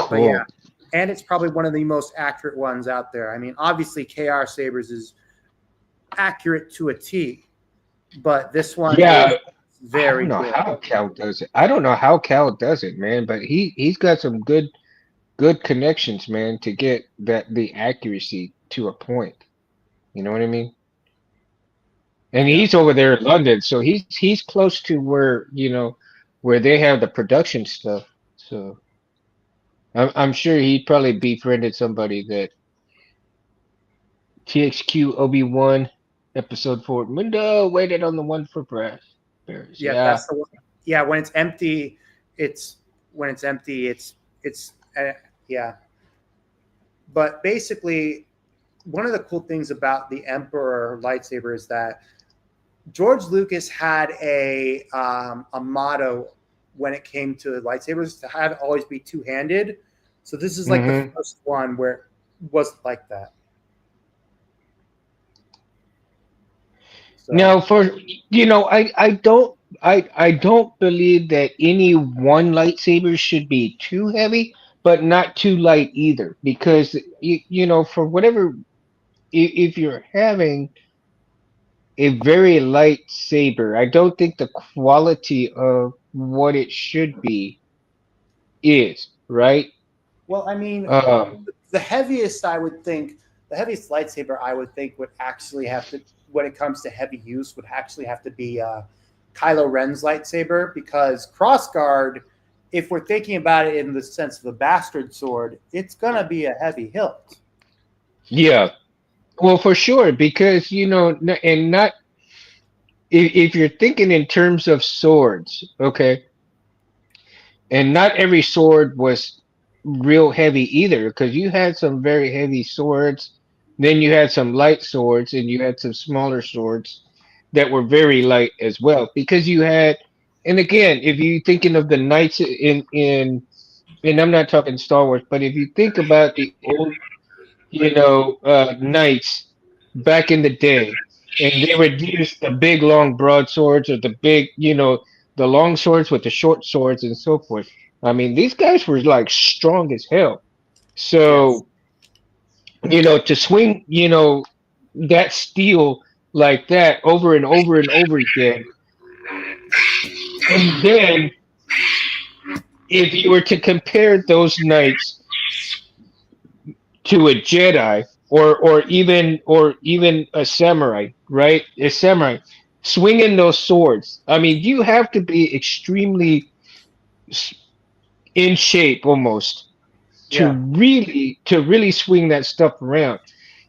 but yeah, cool. and it's probably one of the most accurate ones out there. I mean, obviously, KR Sabers is accurate to a T, but this one Yeah, is I don't very know good. how Cal does it. I don't know how Cal does it, man, but he's got some good connections, man, to get the accuracy to a point. You know what I mean? And Yeah, he's over there in London, so he's close to where, where they have the production stuff. So I'm sure he probably befriended somebody that TXQ Obi-Wan episode 4 Mundo waited on the one for breath. Bears. yeah, Yeah. that's the one. Yeah, when it's empty, it's when it's empty, it's yeah. But basically, one of the cool things about the Emperor lightsaber is that George Lucas had a motto when it came to lightsabers to have it always be two handed. So this is like the Hmm. first one where it wasn't like that. So Now, I don't believe that any one lightsaber should be too heavy, but not too light either, because for whatever, if you're having a very light saber. I don't think the quality of what it should be is, right? Well, I mean, Um, the heaviest I would think, the heaviest lightsaber I would think would actually have to, when it comes to heavy use, would actually have to be Kylo Ren's lightsaber because crossguard, if we're thinking about it in the sense of a bastard sword, it's gonna be a heavy hilt. yeah, well, for sure, because and not if you're thinking in terms of swords, okay, and not every sword was real heavy either, because you had some very heavy swords, then you had some light swords, and you had some smaller swords that were very light as well, because you had, and again, if you thinking of the knights and I'm not talking Star Wars, but if you think about the old, knights back in the day, and they would use the big long broadswords or the big, the long swords with the short swords and so forth. I mean, these guys were like strong as hell. Yes. So, to swing, that steel like that over and over and over again, and then if you were to compare those knights to a Jedi or even a samurai, right? A samurai swinging those swords. I mean, you have to be extremely s- in shape almost to Yeah. really swing that stuff around.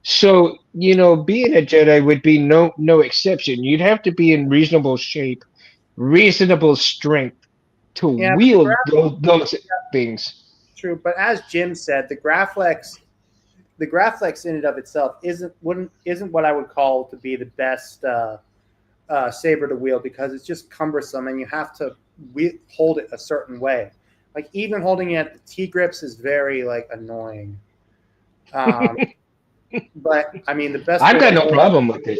So, being a Jedi would be no exception. You'd have to be in reasonable shape, reasonable strength to Yeah, but wield those things. true. But as Jim said, the Graflex in and of itself isn't what I would call to be the best saber to wield because it's just cumbersome and you have to hold it a certain way. Like even holding it at the T grips is very like annoying. Um, but I mean, the best I've way to got no hold, problem with it.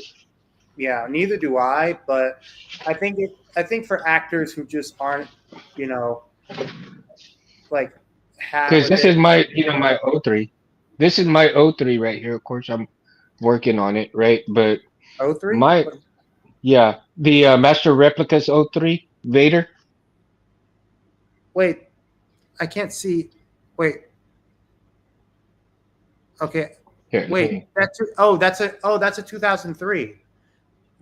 yeah, neither do I. But I think for actors who just aren't, you know, like Because have this their is my O3. This is my O3 right here. Of course, I'm working on it, right? But O3. my yeah, the Master Replicas O3 Vader. Wait, I can't see. Wait, okay. Here, let Wait, me. that's a 2003.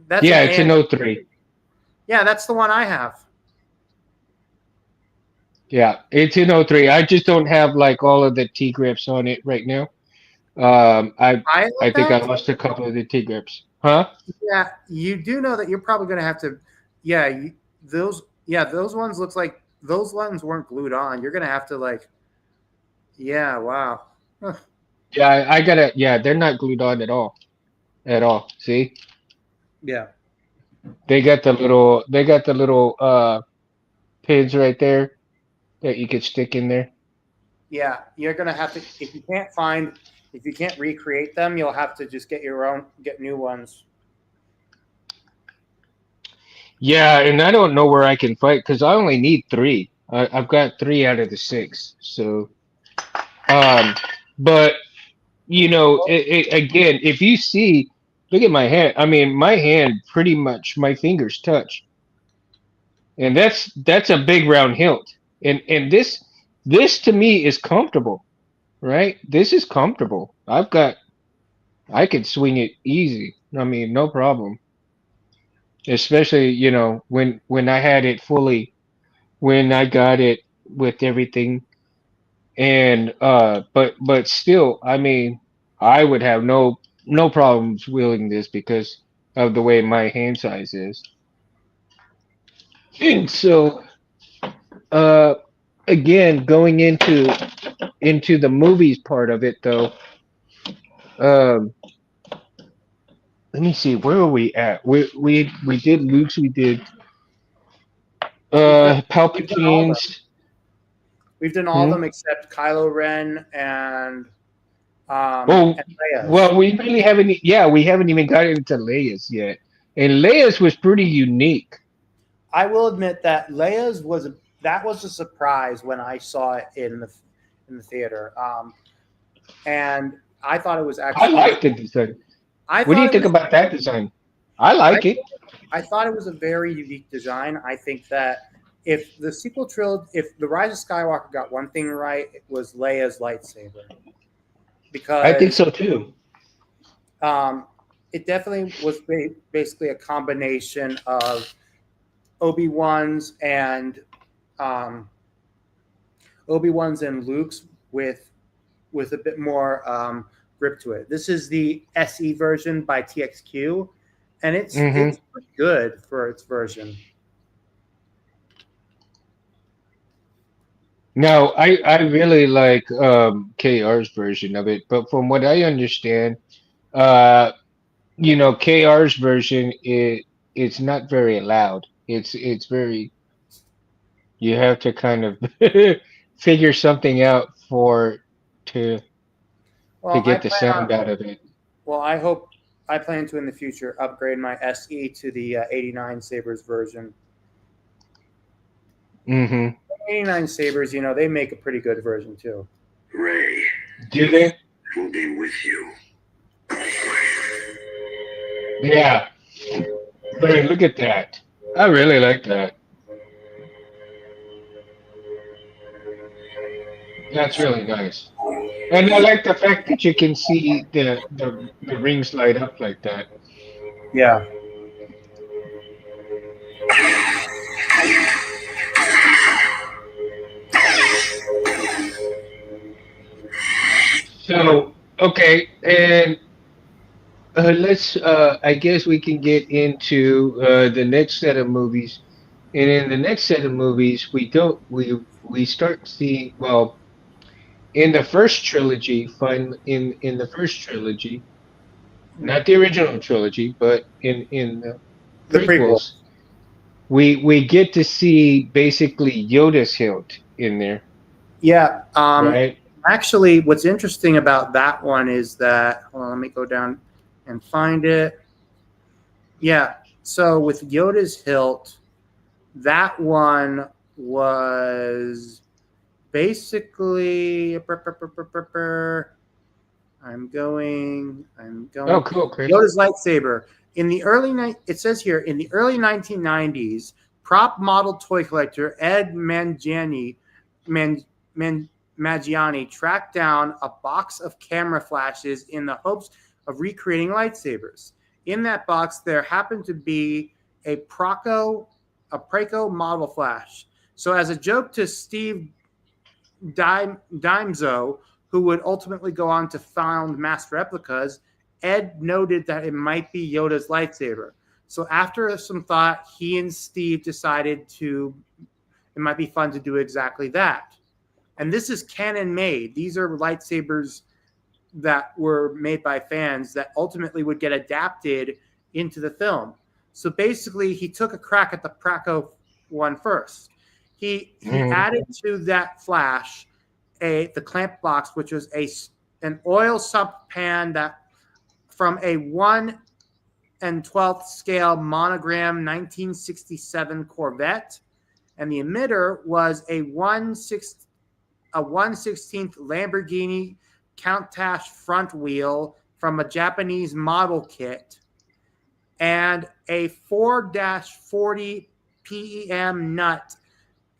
That's an Yeah, it's A. an O3. Yeah, that's the one I have. Yeah, it's an O3. I just don't have like all of the T grips on it right now. I I I like think I that. lost a couple of the T grips. Huh? Yeah, you do know that you're probably going to have to. Yeah, those ones looks like those ones weren't glued on. You're going to have to like. Yeah, wow. Huh. Yeah, I gotta. Yeah, they're not glued on at all. At all. See, Yeah, they got the little pins right there that you could stick in there. yeah. You're going to have to if you can't recreate them, you'll have to just get new ones. Yeah, and I don't know where I can fight because I only need three. I've got three out of the six. So, um, but again, if you see, look at my hand. I mean, my hand pretty much my fingers touch, and that's a big round hilt. And this to me is comfortable, right? This is comfortable. I could swing it easy. I mean, no problem. Especially when I had it fully when I got it with everything. And but still, I mean, I would have no problems wielding this because of the way my hand size is. And so uh again, going into the movies part of it though, um let me see, where are we at? We did Luke's, we did We've done all of them. Palpatine's. We've done all of Hmm? them except Kylo Ren Oh, and Leia's. well, we really haven't. Yeah, we haven't even gotten into Leia's yet, and Leia's was pretty unique. I will admit that that was a surprise when I saw it in the theater, and I thought it was I actually like the design. I What do thought you it think was about that design? I I like it. I thought it was a very unique design. I think that if the sequel trilogy, if the Rise of Skywalker got one thing right, it was Leia's lightsaber I think because so too. um, it definitely was basically a combination of Obi-Wan's and um, Obi-Wan's and Luke's with a bit more grip to it. This is the SE version by TXQ, and Hmm. it's pretty good for its version. Now, I really like KR's version of it, but from what I understand, uh, KR's version it's not very loud. It's very you have to kind of figure something out for to to Well, I get the plan on. sound out of it. Well, I plan to in the future upgrade my SE to the 89 Sabers version. Hmm. 89 Sabers, they make a pretty good version too. Ray, Do the they? Force will be with you always. Yeah. But look at that. I really like that. That's really nice. And I like the fact that you can see the rings light up like that. Yeah. So, okay, and let's I guess we can get into the next set of movies. And in the next set of movies, we start seeing, well, in the first trilogy, in the first trilogy, not the original trilogy, but in the The prequel. prequels, we get to see basically Yoda's hilt in there, Yeah. right? Actually, what's interesting about that one is that, hold on, let me go down and find it. Yeah. So with Yoda's hilt, that one was basically. I'm Oh, going. cool, Chris. Yoda's lightsaber. It says here, in the early 1990s, prop model toy collector Ed Man, Maggiani tracked down a box of camera flashes in the hopes of recreating lightsabers. In that box, there happened to be a Praco model flash. So, as a joke to Steve Dimzo, who would ultimately go on to found mass replicas, Ed noted that it might be Yoda's lightsaber. So after some thought, he and Steve decided it might be fun to do exactly that. And this is canon made. These are lightsabers that were made by fans that ultimately would get adapted into the film. So basically, he took a crack at the Praco one first. He Hmm. added to that flash the clamp box, which was an oil sump pan that from a 1/12 scale monogram 1967 Corvette, and the emitter was a 1/16th Lamborghini Countach front wheel from a Japanese model kit, and a 4-40 PEM nut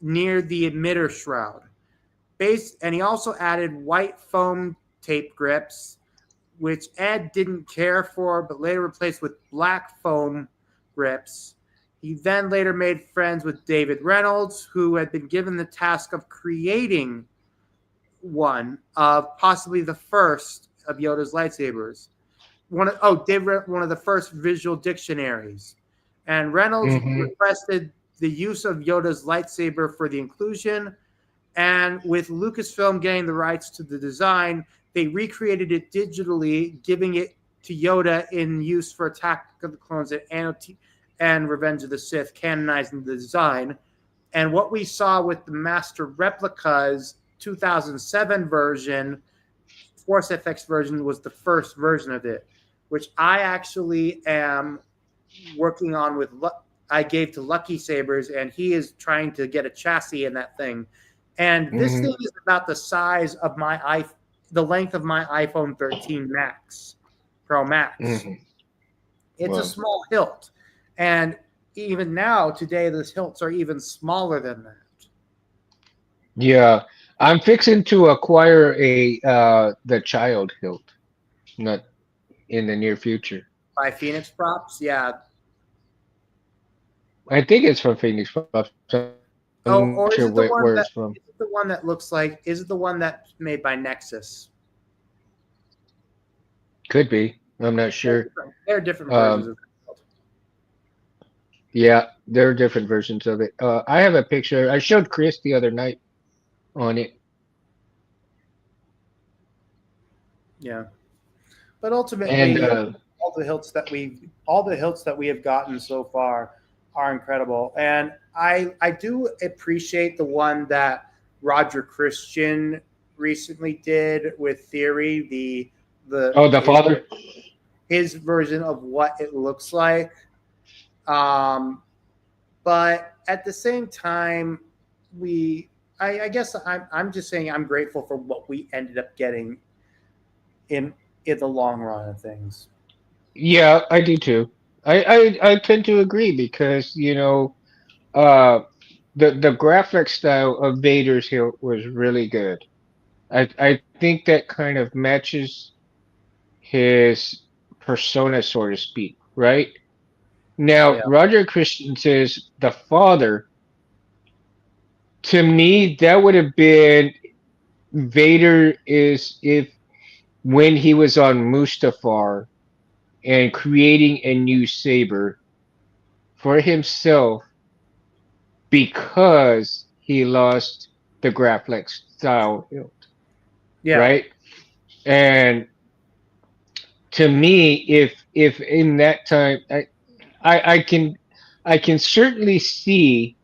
near the emitter shroud. And he also added white foam tape grips, which Ed didn't care for, but later replaced with black foam grips. He then later made friends with David Reynolds, who had been given the task of creating one of possibly the first of Yoda's lightsabers. One of the first visual dictionaries. And Reynolds Hmm. requested the use of Yoda's lightsaber for the inclusion. And with Lucasfilm getting the rights to the design, they recreated it digitally, giving it to Yoda in use for Attack of the Clones and Revenge of the Sith, canonizing the design. And what we saw with the Master Replicas 2007 version, Force FX version, was the first version of it, which I actually am working on with. I gave to Lucky Sabers, and he is trying to get a chassis in that thing. And this Hmm. thing is about the size of the length of my iPhone 13 Max, Pro Max. Hmm. It's a Well, small hilt, and even now today, those hilts are even smaller than that. yeah, I'm fixing to acquire a the child hilt, not in the near future. By Phoenix Props, yeah. I think it's from Phoenix Pops. I'm not sure Oh, where or it's is it the from. one that is it the one that looks like? Is it the one that's made by Nexus? Could be. I'm not They're sure. different, they're different versions Um, of that. yeah, there are different versions of it. I have a picture. I showed Chris the other night on it, Yeah, but and ultimately, all the hilts that we have gotten so far are incredible, and I do appreciate the one that Roger Christian recently did with Theory, the oh, the father. his version of what it looks like. Um, but at the same time, we I guess I'm just saying I'm grateful for what we ended up getting in in the long run of things. Yeah, I do too. I tend to agree because uh, the graphic style of Vader's hilt was really good. I think that kind of matches his persona, so to speak, right? Now, Yeah, Roger Christensen's The Father, to me, that would have been Vader is if when he was on Mustafar and creating a new saber for himself because he lost the Graflex style hilt, yeah. right? And to me, if in that time, I can I can certainly see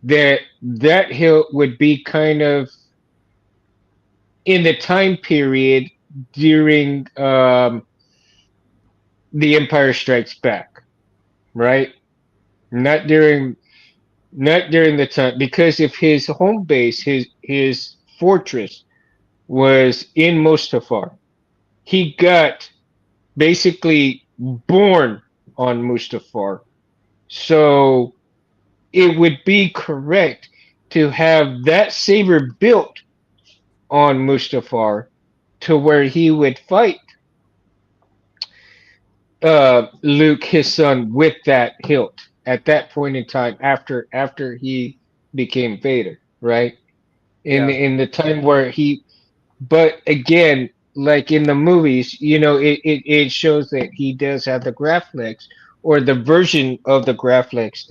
that that hilt would be kind of in the time period during the Empire Strikes Back, right? Not during not during the time because if his home base, his fortress was in Mustafar, he got basically born on Mustafar. So it would be correct to have that saber built on Mustafar to where he would fight Luke, his son, with that hilt at that point in time after he became Vader, right? Yeah. In the time where he, but again, like in the movies, it shows that he does have the Graflex or the version of the Graflex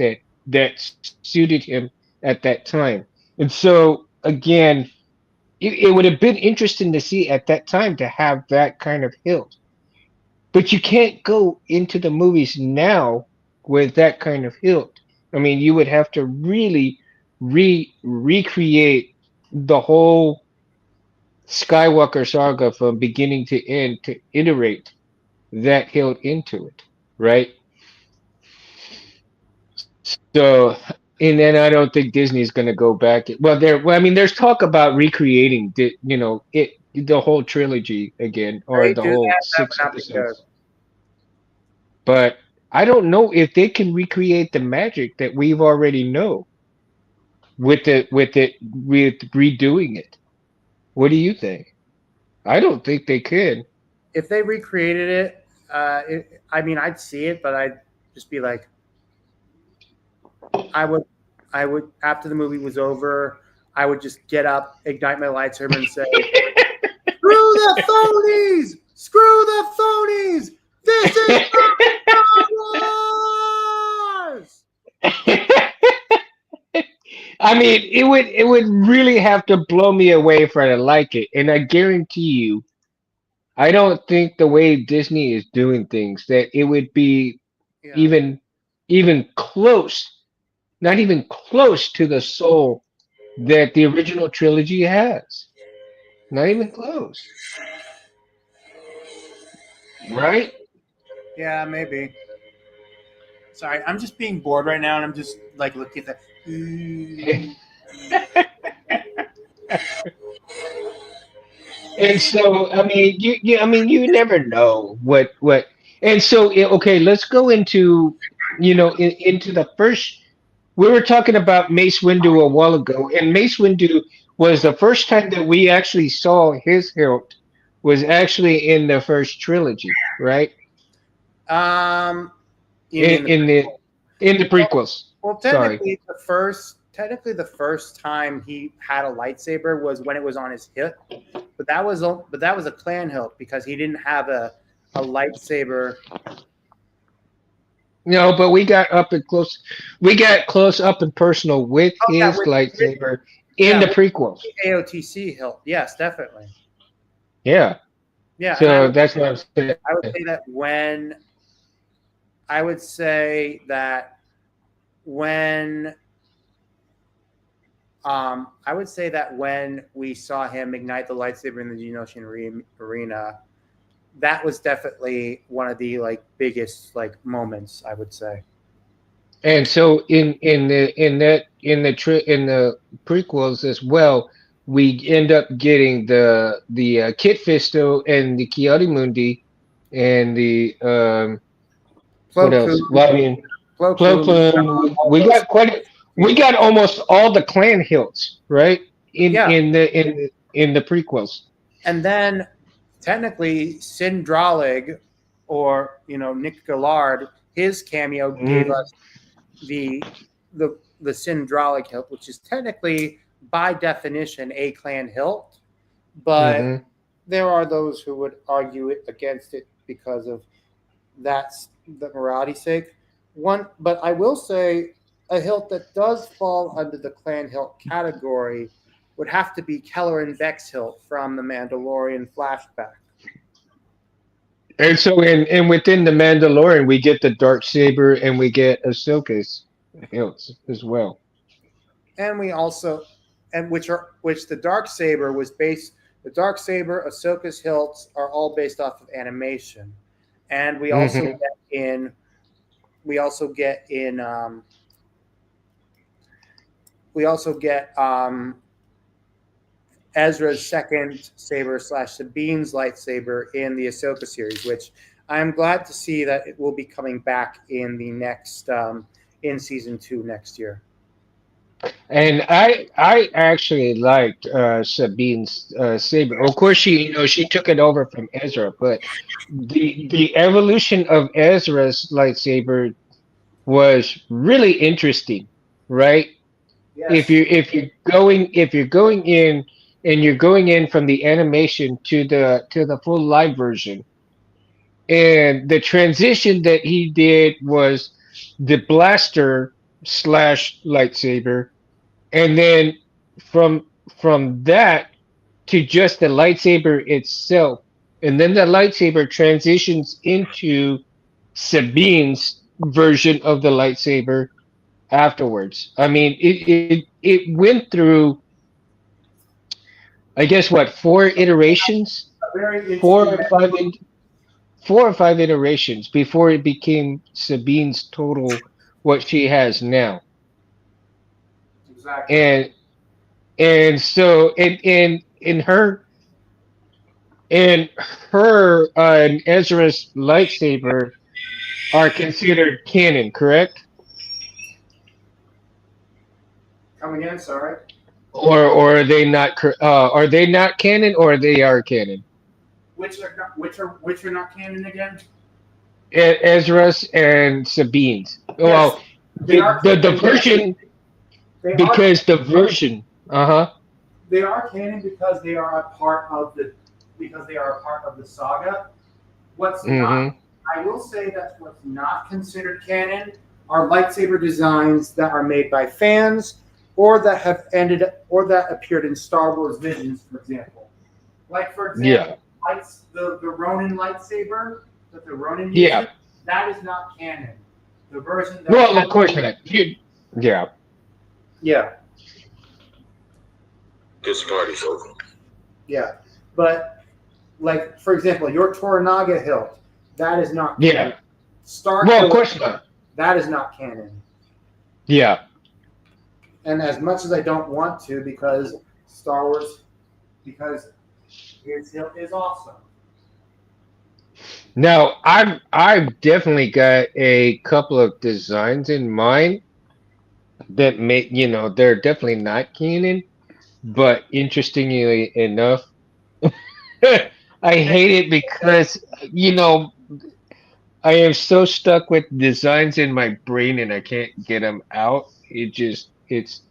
that suited him at that time. And so again, it would have been interesting to see at that time to have that kind of hilt. But you can't go into the movies now with that kind of hilt. I mean, you would have to really recreate the whole Skywalker saga from beginning to end to iterate that hilt into it, right? So, and then I don't think Disney's going to go back. Well, I mean, there's talk about recreating the whole trilogy again, or They the do whole that. That would six not be good. episodes. But I don't know if they can recreate the magic that we've already know with redoing it. What do you think? I don't think they could. If they recreated it, I mean, I'd see it, but I'd just be like, I would, I would after the movie was over, I would just get up, ignite my lightsaber, and say, "Screw the phonies! Screw the phonies! This is Star Wars!" I mean, it would really have to blow me away for I to like it, and I guarantee you, I don't think the way Disney is doing things that it would be Yeah, even even close, not even close to the soul that the original trilogy has. Not even close, right? yeah, maybe. Sorry, I'm just being bored right now, and I'm just like looking at that. And so, I mean, I mean, you never know what. And so, okay, let's go into, into the first. We were talking about Mace Windu a while ago, and Mace Windu was the first time that we actually saw his hilt was actually in the first trilogy, right? Um, you In, mean the in the in the well, prequels. well, Sorry. technically the first time he had a lightsaber was when it was on his hip, but that was a clan hilt because he didn't have a lightsaber. No, but we got up and close. We got close up and personal with Oh yeah, his with lightsaber in yeah, the with prequels. the AOTC hilt. Yes, definitely. Yeah. Yeah, and So that's what I'm saying. I would say that when I would say that when I would say that when we saw him ignite the lightsaber in the Geonosian arena, that was definitely one of the like biggest like moments. I would say. And so in the prequels as well, we end up getting the Kit Fisto and the Mundi and the what Plo Koon, else? Well, I mean, Plo Plo Koon, Koon. all We those got we people. got almost all the clan hilts, right? Yeah, In the prequels. and then technically Sindralig, or Nick Gillard, his cameo gave Hmm. us the the Sindralig hilt, which is technically by definition a clan hilt, but Hmm. there are those who would argue it against it because of that's the morality sake. But I will say a hilt that does fall under the clan hilt category would have to be Keller and Beck's hilt from the Mandalorian flashback. And so in within the Mandalorian, we get the dark saber and we get Ahsoka's hilts as well. And we also and which the dark saber was based the dark saber, Ahsoka's hilts are all based off of animation. And Hmm. we also get in we also get Ezra's second saber slash Sabine's lightsaber in the Ahsoka series, which I'm glad to see that it will be coming back in the next in season 2 next year. And I actually liked Sabine's saber. Of course, she took it over from Ezra, but the evolution of Ezra's lightsaber was really interesting, right? Yes. If you're going in and you're going in from the animation to the full live version, and the transition that he did was the blaster slash lightsaber, and then from that to just the lightsaber itself, and then the lightsaber transitions into Sabine's version of the lightsaber afterwards. I mean, it went through, I guess, what, four iterations, A very four interesting. or five, in, 4 or 5 iterations before it became Sabine's total what she has now. Exactly. And so in her and Ezra's lightsaber are considered canon, correct? Come again, sorry. Or are they not canon or they are canon? Which are not canon again? Ezra's and Sabine's. Yes, Well, they are the canon. version They are because the version. Uh-huh. they are canon because they are a part of the saga. What's not Mm-hmm. I will say that what's not considered canon are lightsaber designs that are made by fans or that appeared in Star Wars Visions, for example. Like for Yeah. example, the Ronin lightsaber that the Ronin Yeah. uses, that is not canon. The version that Well, has of course not. Yeah. yeah, This party's over. yeah. But like for example, your Toranaga hilt, that is not Yeah. canon. Star Well, of Killer, course not. that is not canon. Yeah. And as much as I don't want to, because Star Wars, because his hilt is awesome. Now, I've definitely got a couple of designs in mind that make, they're definitely not canon, but interestingly enough, I hate it because, you know, I am so stuck with designs in my brain and I can't get them out. It's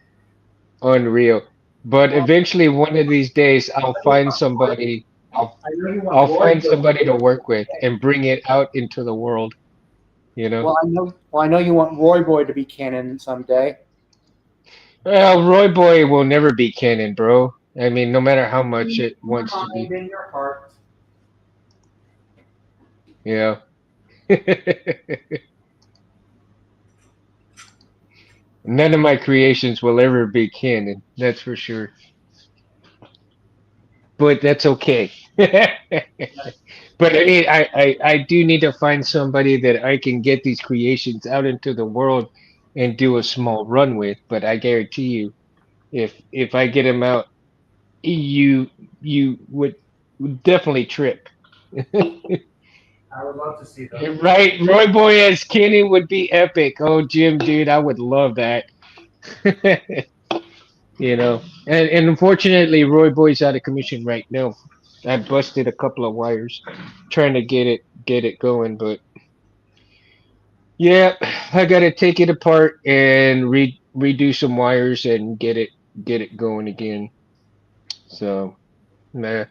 unreal. But Well, eventually, one of these days, I'll find somebody. I know you want I'll Roy find Boy. somebody to work with and bring it out into the world. You know. Well, I know you want Roy Boy to be canon someday. Well, Roy Boy will never be canon, bro. I mean, no matter how much In it your wants to mind, be. in your heart. Yeah. None of my creations will ever be canon. That's for sure. But that's okay. But I do need to find somebody that I can get these creations out into the world and do a small run with. But I guarantee you, if I get them out, you would definitely trip. I would love to see them. Right, Roy Boy as Kenny would be epic. Oh, Jim, dude, I would love that. And unfortunately, Roy Boy's out of commission right now. I busted a couple of wires trying to get it going, but yeah, I gotta take it apart and redo some wires and get it going again. So, nah,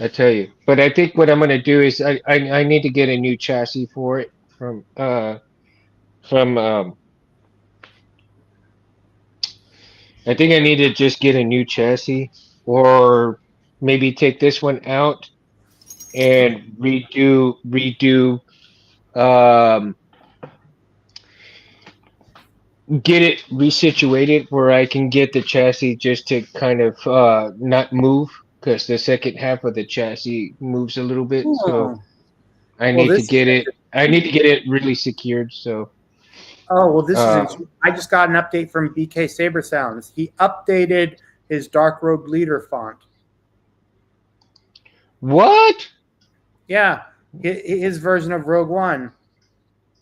I tell you. But I think what I'm gonna do is I need to get a new chassis for it from I think I need to just get a new chassis or maybe take this one out and redo um get it resituated where I can get the chassis just to kind of not move because the second half of the chassis moves a little bit. So Hmm. Well, this is I need to interesting. get it really secured. So Oh, well, this is uh interesting. I just got an update from BK Saber Sounds. He updated his Dark Rogue Leader font. what? Yeah, his version of Rogue One.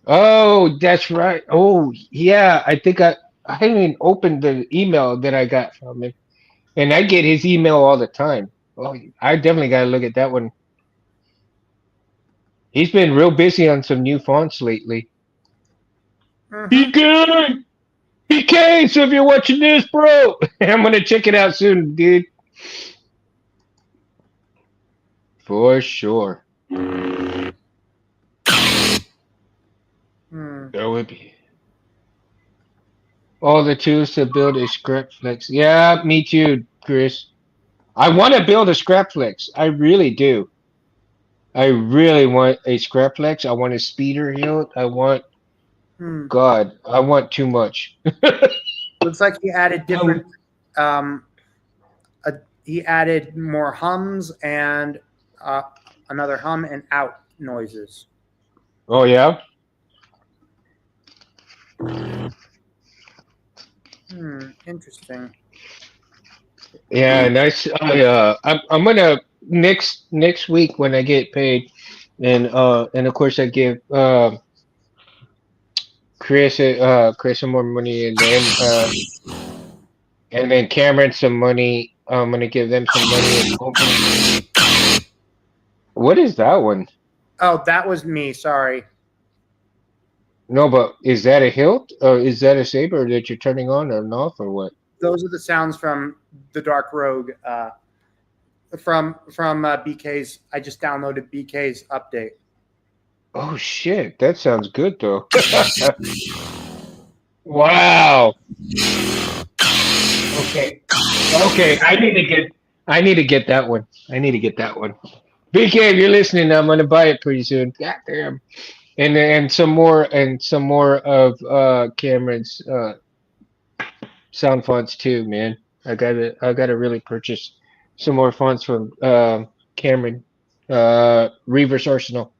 Oh, that's right. Oh, yeah. I haven't even opened the email that I got from him. And I get his email all the time. Oh, I definitely got to look at that one. He's been real busy on some new fonts lately. Mm-hmm. PK! PK! So if you're watching this, bro, I'm going to check it out soon, dude. For sure. Hmm. That would be. All the tools to build a scrap flex. Yeah, me too, Chris. I want to build a scrap flex. I really do. I really want a scrap flex. I want a speeder hilt. Hmm. I want too much. Looks like he added Oh, different. Um, he added more hums and uh, another hum and out noises. oh yeah. Hmm. Interesting. Yeah, nice. I'm gonna next week when I get paid, and of course I give Chris some more money, and then Cameron some money. I'm gonna give them some money, and hopefully, what is that one? Oh, that was me. Sorry. No, but is that a hilt or is that a saber that you're turning on or off or what? Those are the sounds from the Dark Rogue. From BK's. I just downloaded BK's update. Oh shit, that sounds good though. Wow. Okay. Okay, I need to get that one. I need to get that one. BK, if you're listening, I'm gonna buy it pretty soon. God damn. And some more of Cameron's sound fonts too, man. I gotta really purchase some more fonts from Cameron. Reverse Arsenal.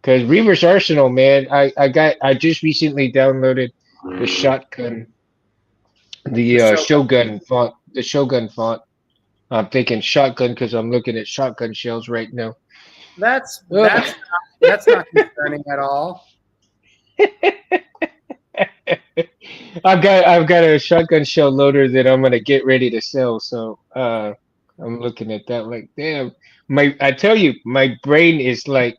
Cause Reverse Arsenal, man, I just recently downloaded the shotgun The the show. Shogun font. I'm thinking shotgun because I'm looking at shotgun shells right now. That's Ugh. that's not concerning at all. I've got a shotgun shell loader that I'm gonna get ready to sell. So I'm looking at that like, damn. I tell you, my brain is like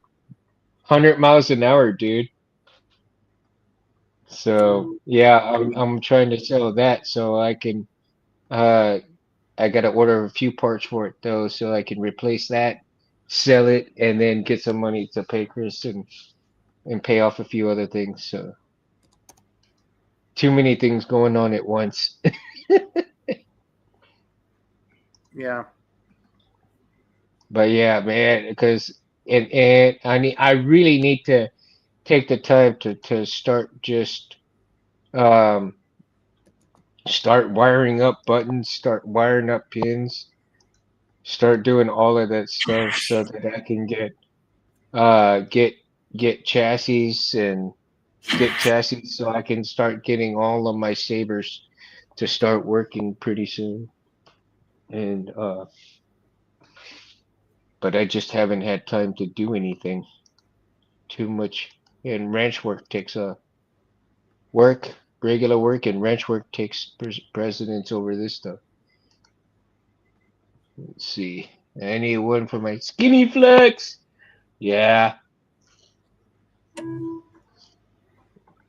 100 miles an hour, dude. So yeah, I'm trying to sell that so I can. Uh, I gotta order a few parts for it though, so I can replace that, sell it, and then get some money to pay Chris and pay off a few other things. So too many things going on at once. Yeah. But yeah, man, because and I really need to take the time to start just um start wiring up buttons, start wiring up pins, start doing all of that stuff so that I can uh get get chassis and get chassis so I can start getting all of my sabers to start working pretty soon. And but I just haven't had time to do anything too much. And ranch work takes work, regular work, and ranch work takes precedence over this stuff. Let's see. I need one for my skinny flex. Yeah,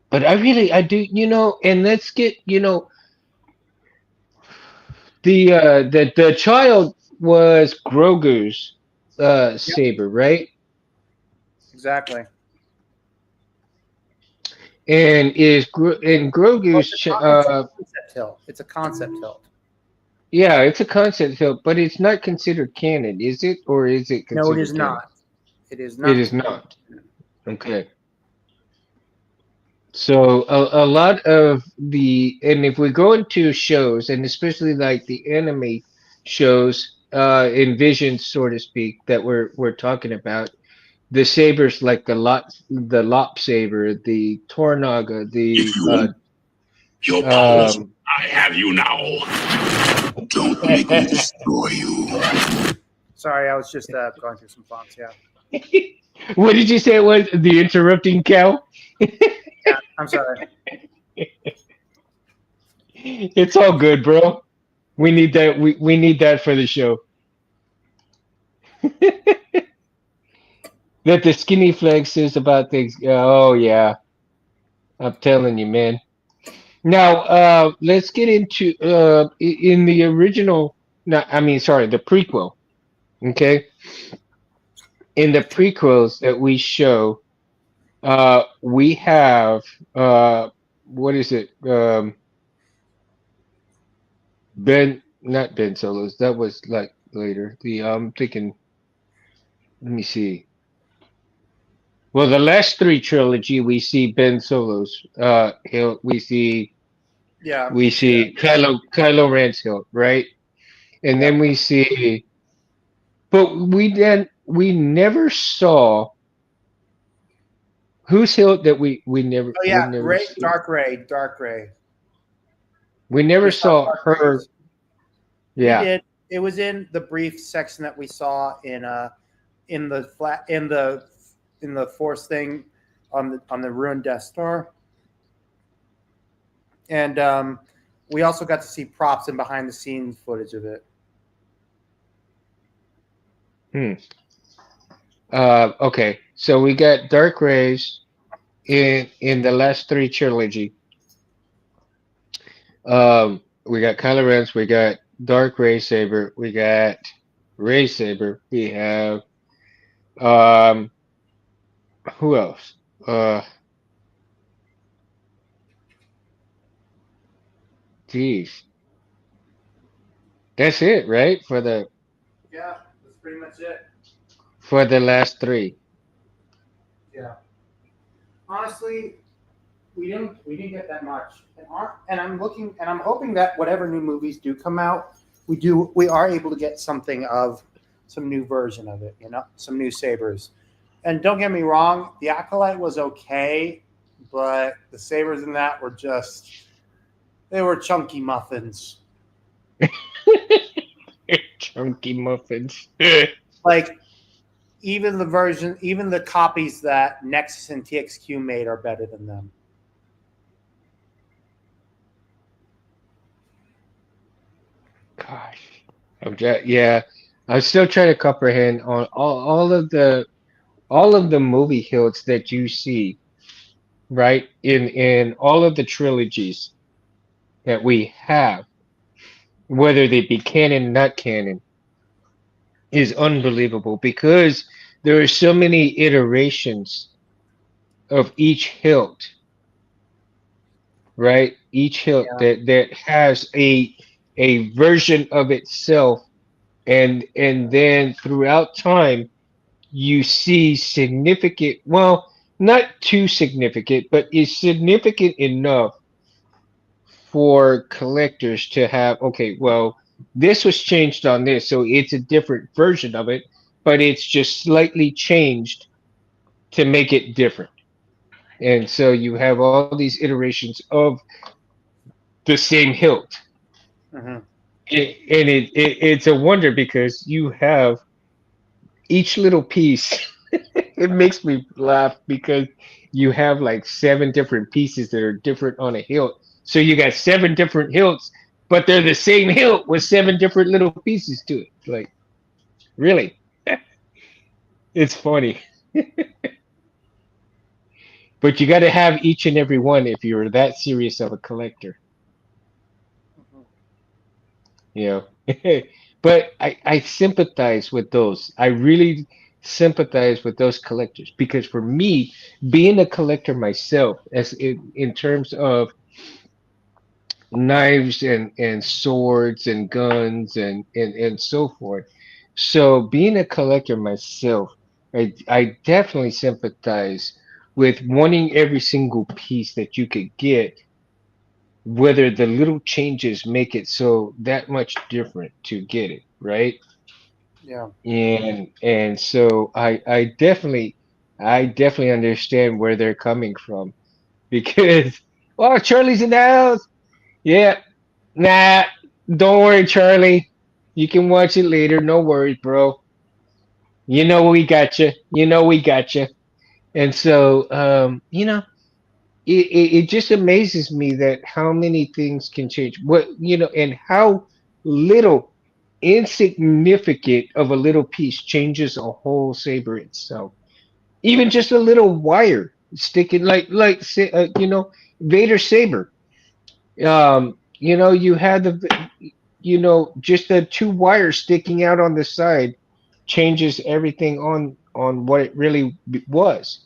but I do, and let's get, the child was Grogu's Yep. saber, right? Exactly. And in Well, Grogu's it's a concept hilt. It's a concept hilt. yeah, it's a concept hilt, but it's not considered canon, is it? Or is it No, it is considered canon? not. It is It not is considered. not. Okay. So a lot of and if we go into shows, and especially like the anime shows, envision, so to speak, that we're talking about, the sabers like the lop saber, the tornaga, If the you want your powers, um I have you now. Don't make me destroy you. Sorry, I was just going through some fonts. Yeah. what did you say it was? The interrupting cow? Yeah. I'm sorry. It's all good, bro. We need that. We need that for the show. That the skinny flex is about things. Oh yeah, I'm telling you, man. Now, let's get into in the original. No, I mean, sorry, the prequel. Okay, in the prequels that we show, we have what is it? Not Ben Solos. That was like later. The I'm thinking. Let me see. Well, the last three trilogy, we see Ben Solos. We see Yeah. Kylo Ren's hilt, right? And Yeah. then we see, but we never saw whose hilt that we never Oh we yeah. never Ray, see. dark ray, dark ray. We We never saw saw dark her. rays. We Yeah. did. It was in the brief section that we saw in the flat in the force thing on the ruined Death Star, and we also got to see props and behind the scenes footage of it. Hmm. Okay. So we got Dark Rays in the last three trilogy. We got Kylo Ren's. We got Dark Ray Saber. We got Ray Saber. We have um who else? Geez, that's it, right? Yeah, that's pretty much it. For the last three. Yeah. Honestly, we didn't get that much, and I'm looking and I'm hoping that whatever new movies do come out, we are able to get something of some new version of it, some new sabers. And don't get me wrong, the acolyte was okay, but the sabers in that were just they were chunky muffins. Chunky muffins. Like even the copies that Nexus and TXQ made are better than them. Gosh, yeah. I'm still trying to comprehend on all of the movie hilts that you see, right? In all of the trilogies that we have, whether they be canon, not canon, is unbelievable because there are so many iterations of each hilt, right? Each hilt Yeah, that has a version of itself, and then throughout time you see significant, well, not too significant, but is significant enough for collectors to have, okay, well, this was changed on this, so it's a different version of it, but it's just slightly changed to make it different. And so you have all these iterations of the same hilt. hmm And it's a wonder because you have each little piece. It makes me laugh because you have like seven different pieces that are different on a hilt. So you got seven different hilts, but they're the same hilt with seven different little pieces to it. Like, really? It's funny. But you got to have each and every one if you're that serious of a collector, you know. But I sympathize with those. I really sympathize with those collectors because for me, being a collector myself, as in terms of knives and swords and guns and so forth. So being a collector myself, I definitely sympathize with wanting every single piece that you could get, whether the little changes make it so that much different to get it, right? yeah, And so I definitely understand where they're coming from because oh, Charlie's in the house. Yeah. Nah, don't worry, Charlie. You can watch it later. No worries, bro. You know we got you. You know we got you. And so, it just amazes me that how many things can change. What and how little, insignificant of a little piece changes a whole saber itself. Even just a little wire sticking, Vader saber. You had just the two wires sticking out on the side changes everything on what it really was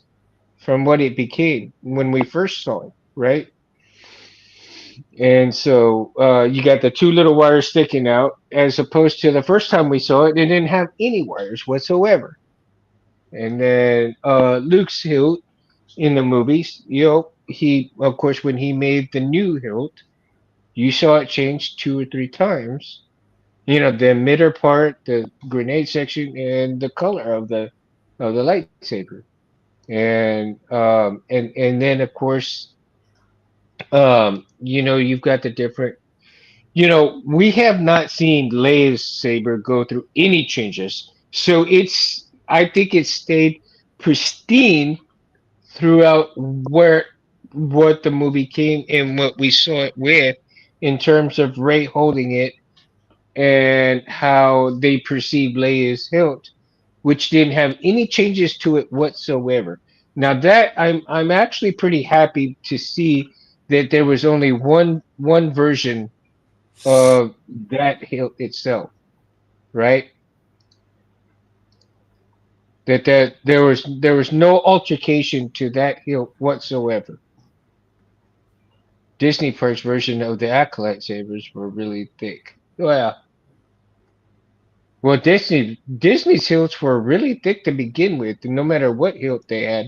from what it became when we first saw it, right? And so you got the two little wires sticking out as opposed to the first time we saw it, it didn't have any wires whatsoever. And then Luke's hilt in the movies, he, of course, when he made the new hilt, you saw it change two or three times. The emitter part, the grenade section, and the color of the lightsaber. And then of course, you've got the different. We have not seen Leia's saber go through any changes, so I think it stayed pristine throughout what the movie came and what we saw it with, in terms of Ray holding it and how they perceived Leia's hilt, which didn't have any changes to it whatsoever. Now that I'm actually pretty happy to see that there was only one version of that hilt itself, right? That there was no altercation to that hilt whatsoever. Disney first version of the Acolyte sabers were really thick. Well, Disney's hilts were really thick to begin with, no matter what hilt they had.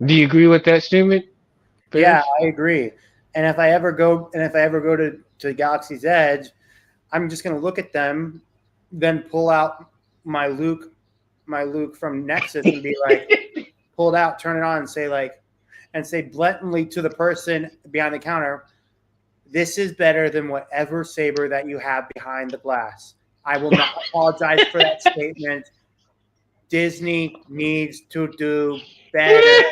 Do you agree with that statement, yeah. Bears? I agree. And if I ever go to Galaxy's Edge, I'm just going to look at them, then pull out my Luke, my Luke from Nexus, and be like, pull it out, turn it on, and say blatantly to the person behind the counter, "This is better than whatever saber that you have behind the glass. I will not apologize for that statement. Disney needs to do better.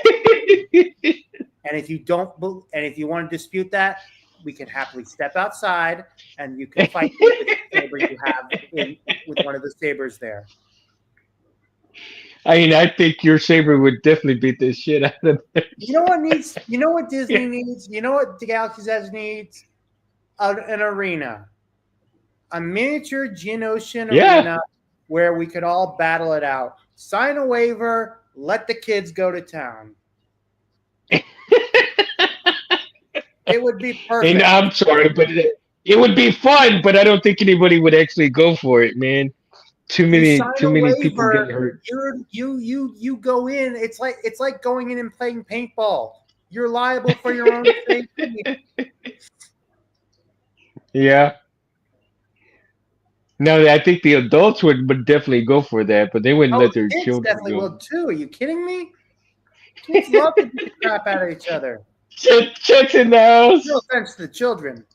And if you don't, and if you want to dispute that, we can happily step outside and you can fight me with the saber you have with one of the sabers there. I mean, I think your saber would definitely beat the shit out of You know theirs. what needs? You know what Disney Yeah. needs? You know what the Galaxy's Edge needs? An arena, a miniature Geonosian Yeah. arena where we could all battle it out. Sign a waiver, let the kids go to town. It would be And perfect. I'm sorry, but it would be fun, but I don't think anybody would actually go for it, man. Too You many, sign too a many people waiver, getting hurt. you go in. It's like going in and playing paintball. You're liable for your own safety. Yeah. No, I think the adults would definitely go for that, but they wouldn't Oh, let their kids children definitely will go. too. Are you kidding me? Kids love to beat the crap out of each other. Chet's in the No house. offense to the children.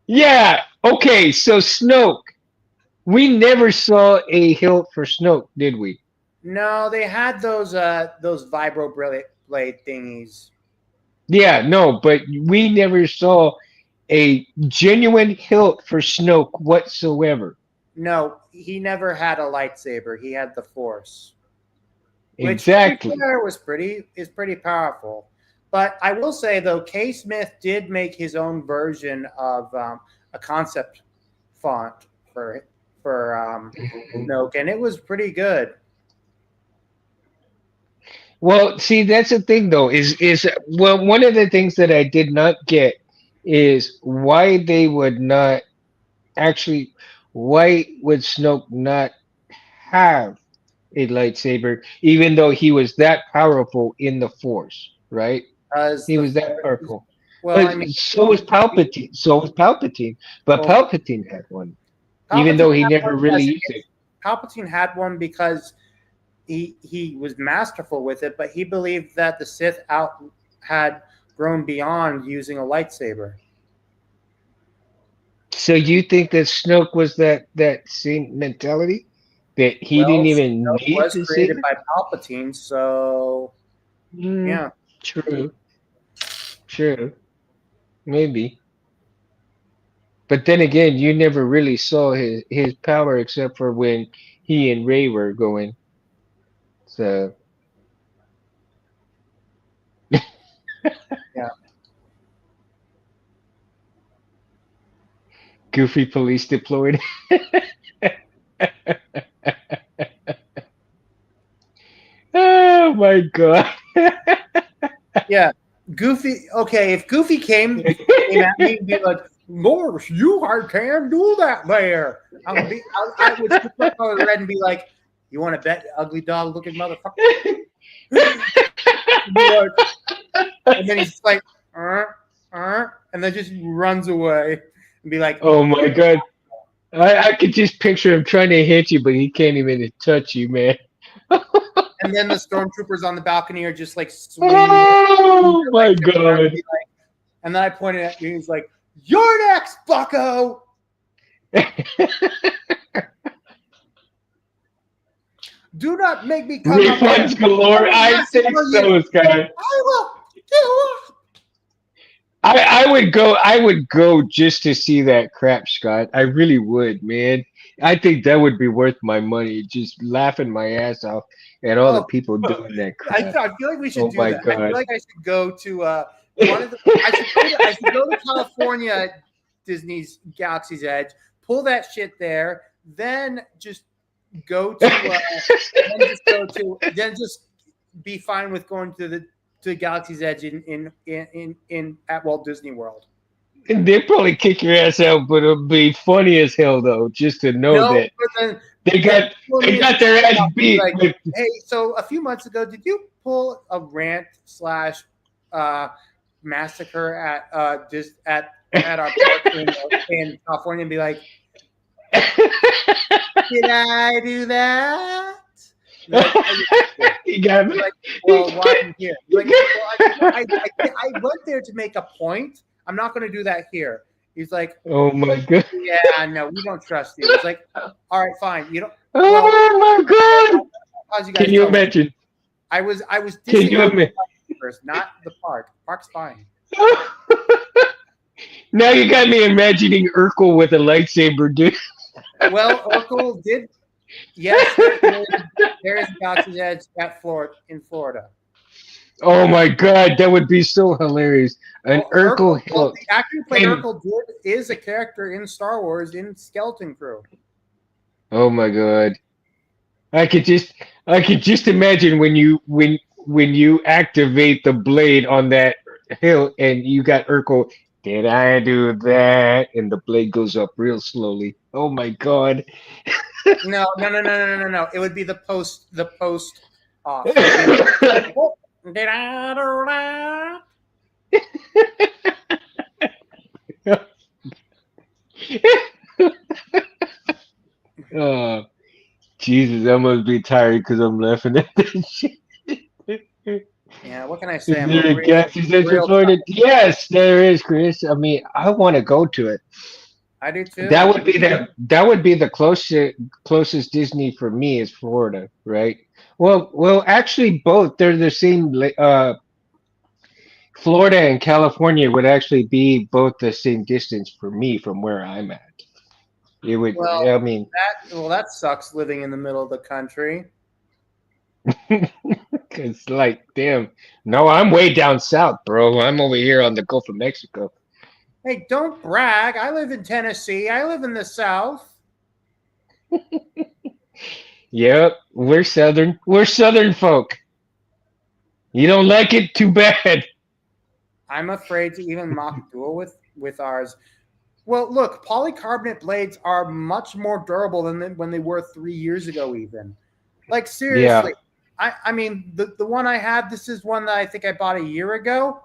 Yeah. Okay. So Snoke, we never saw a hilt for Snoke, did we? No, they had those vibro blade thingies. Yeah. No, but we never saw a genuine hilt for Snoke whatsoever. No, he never had a lightsaber. He had the Force, which to be Exactly. fair is pretty powerful. But I will say though, K. Smith did make his own version of a concept font for Snoke, and it was pretty good. Well, see, that's the thing though, is well, one of the things that I did not get is why they would not actually, why would Snoke not have a lightsaber, even though he was that powerful in the Force, right? As He the was that powerful. well, But I mean, so was Palpatine. So was Palpatine. But well, Palpatine had one, even Palpatine though he had never one. really Yes, used it. Palpatine had one because he was masterful with it, but he believed that the Sith out had grown beyond using a lightsaber. So you think that Snoke was that same mentality that he didn't Well, even Snoke need was the created saber? by Palpatine, so Mm, yeah. true, true, maybe. But then again, you never really saw his power except for when he and Ray were going. So Yeah. goofy police deployed. Oh my god. Yeah. Goofy. Okay, if Goofy came at me and be like, "Morris, you can't do that there," I would flip my color red and be like, "You want to bet, you ugly dog looking motherfucker?" Be like, and then he's just like, and then just runs away and be like, Oh my god. I could just picture him trying to hit you, but he can't even touch you, man. and then the stormtroopers on the balcony are just like swinging Oh their my lightsabers around and god. be like, and then I pointed at you and he's like, "You're next, Bucko." Do not make me come up there. Refunds galore. I will I think massacre so, you. Scott. I will do it. I would go just to see that crap, Scott. I really would, man. I think that would be worth my money, just laughing my ass off at all the Oh, people doing that crap. I feel like we should Oh do my that. I feel god. like I should go to one of the. I should go to California, Disney's Galaxy's Edge, pull that shit there, then just go to, then just be fine with going to Galaxy's Edge in at Walt Disney World. And they'd probably kick your ass out, but it'll be funny as hell though, just to know No, that but then they then got pull they me into got their ass beat like, with hey, so a few months ago, did you pull a rant slash massacre at just at our park in California and be like, did I do that? Like, you got me. like, well, why are you here? Like, well, I went there to make a point. I'm not going to do that here. He's like, Oh my god. yeah, no, we don't trust you. It's like, all right, fine. You don't. Well, Oh my god. how's you Can guys you tell me? imagine? I was Can dissing you on imagine? first, not the park. Park's fine. Now you got me imagining Urkel with a lightsaber, dude. Well, Urkel did. Yes, there is Galaxy's Edge at Florida in Florida. Oh my god, that would be so hilarious. An Well, Urkel Urkel. Well, hilt. the actor who played And Urkel is a character in Star Wars in Skeleton Crew. oh my god. I could just imagine when you activate the blade on that hilt and you got Urkel. Did I do that? And the blade goes up real slowly. Oh my god. No, no, no, no, no, no, no, no. It would be the post off. It would be like, oh, da-da-da-da. Oh, Jesus, I must be tired because I'm laughing at this shit. Yeah, what can I say? Is I'm a there a real, gas station real. Florida? Yes, there is, Chris. I mean, I want to go to it. I do too. That would be the closest Disney for me is Florida, right? Well, actually, both they're the same. Florida and California would actually be both the same distance for me from where I'm at. It would. Well, I mean, that sucks living in the middle of the country. it's like, damn. No, I'm way down south, bro. I'm over here on the Gulf of Mexico. Hey, don't brag. I live in Tennessee. I live in the South. Yep, we're southern. We're southern folk. You don't like it? Too bad. I'm afraid to even mock duel with ours. Well, look, polycarbonate blades are much more durable than when they were 3 years ago, even. Like Yeah. seriously, I mean the one I have. This is one that I think I bought a year ago.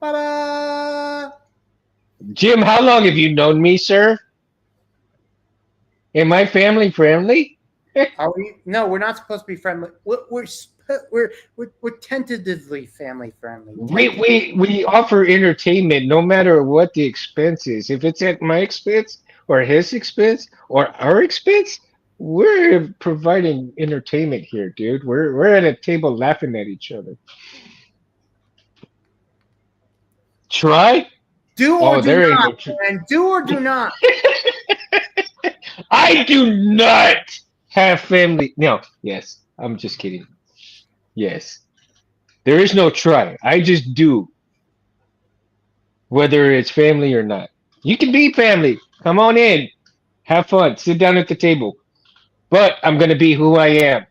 Ta-da! Jim, how long have you known me, sir? Am I family friendly? Are we? No, we're not supposed to be friendly. We're tentatively family friendly. We Tentative. we we offer entertainment no matter what the expense is. If it's at my expense or his expense or our expense, we're providing entertainment here, dude. We're at a table laughing at each other. Try? Do or Oh, do there ain't not, no. and do or do not. I do not have family. No, yes, I'm just kidding. Yes, there is no try. I just do, whether it's family or not. You can be family. Come on in. Have fun. Sit down at the table. But I'm going to be who I am.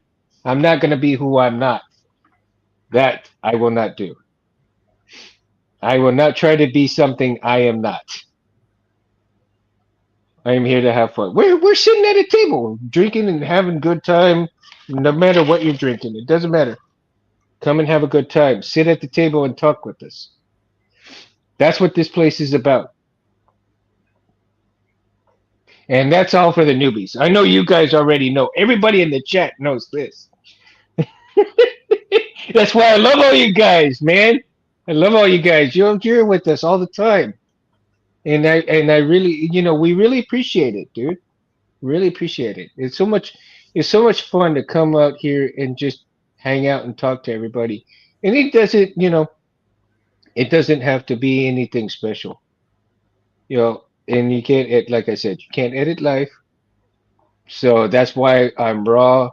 I'm not going to be who I'm not. That I will not do. I will not try to be something I am not. I am here to have fun. We're sitting at a table, drinking and having good time, no matter what you're drinking. It doesn't matter. Come and have a good time. Sit at the table and talk with us. That's what this place is about. And that's all for the newbies. I know you guys already know. Everybody in the chat knows this. That's why I love all you guys, man. I love all you guys. You're here with us all the time. And I really, we really appreciate it, dude. Really appreciate it. It's so much fun to come out here and just hang out and talk to everybody. And it doesn't have to be anything special. And you can't like I said, you can't edit life. So that's why I'm raw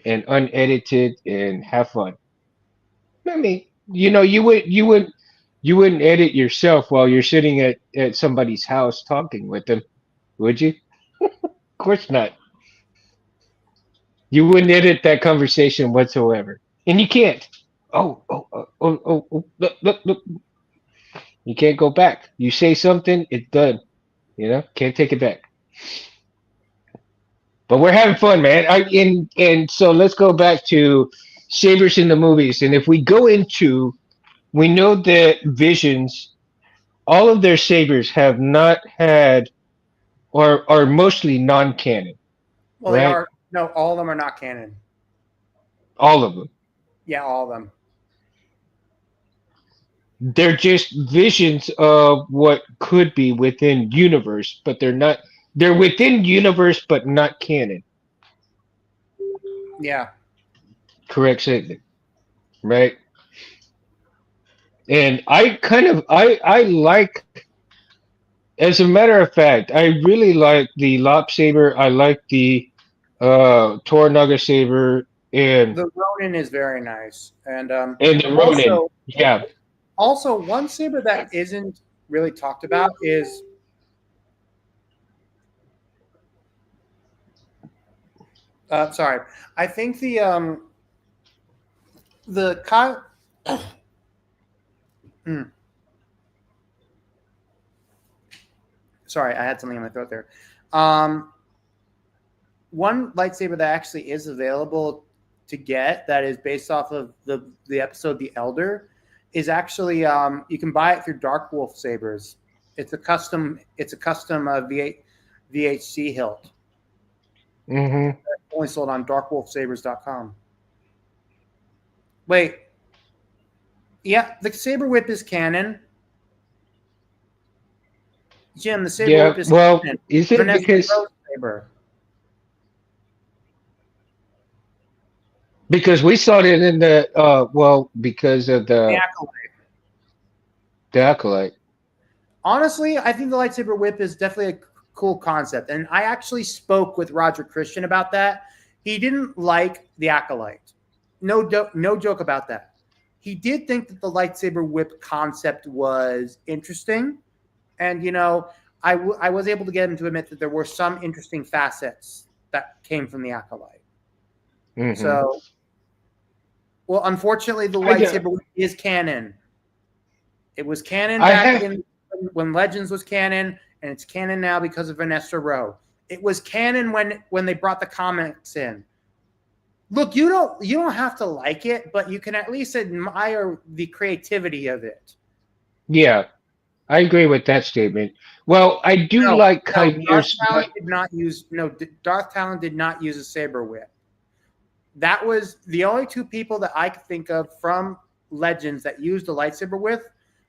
and unedited and have fun. I mean, you wouldn't edit yourself while you're sitting at somebody's house talking with them, would you? Of course not. You wouldn't edit that conversation whatsoever, and you can't. Oh, look, look, look. You can't go back. You say something, it's done. Can't take it back. But we're having fun, man. And so let's go back to Sabers in the movies, and if we go into, we know that Visions, all of their sabers have not had or are mostly non-canon, Well, they right? are. No, all of them are not canon. All of them. Yeah, all of them. They're just visions of what could be within universe, but they're not. They're within universe, but not canon. Yeah. Correct statement, right? And I like, as a matter of fact, I really like the Lop Saber. I like the Toranaga Saber The Ronin is very nice, and and the Ronin. also Yeah. one saber that isn't really talked about is sorry. I think the mm, sorry, I had something in my throat there. Um, one lightsaber that actually is available to get that is based off of the episode The Elder is actually you can buy it through Dark Wolf Sabers. It's a custom VHC hilt. Hmm. Only sold on darkwolfsabers.com. Wait, yeah, the saber whip is canon. Jim, the saber Yeah. whip is Well, canon. is it Vanessa because Rose saber. we saw it in the because of The acolyte. the acolyte. Honestly, I think the lightsaber whip is definitely a cool concept, and I actually spoke with Roger Christian about that. He didn't like the acolyte. No joke about that. He did think that the lightsaber whip concept was interesting, and I was able to get him to admit that there were some interesting facets that came from the acolyte. Hmm. So, well, unfortunately, the I do. lightsaber whip is canon. It was canon I back have. in when Legends was canon, and it's canon now because of Vanessa Rowe. It was canon when they brought the comics in. Look, you don't have to like it, but you can at least admire the creativity of it. Yeah, I agree with that statement. Well, I do No, like no, Darth Chimere's. Talon did not use Darth Talon did not use a saber whip. That was the only two people that I could think of from Legends that used the lightsaber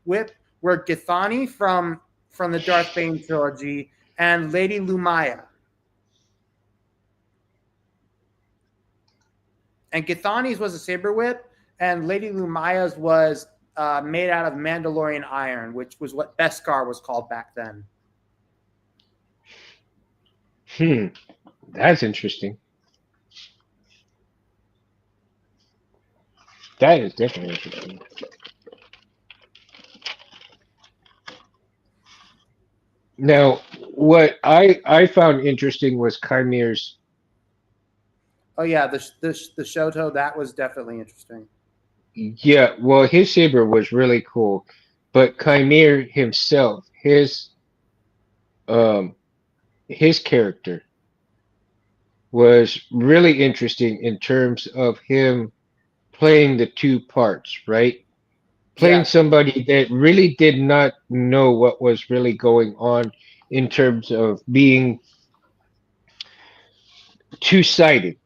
whip were Githani from the Darth Bane trilogy and Lady Lumaya. And Githani's was a saber whip, and Lady Lumaya's was made out of Mandalorian iron, which was what Beskar was called back then. Hmm, that's interesting. That is definitely interesting. Now, what I found interesting was Chimere's. Oh yeah, the Shoto, that was definitely interesting. Yeah, well, his saber was really cool, but Chimere himself, um his character was really interesting in terms of him playing the two parts, right? Playing Yes. somebody that really did not know what was really going on in terms of being two-sided,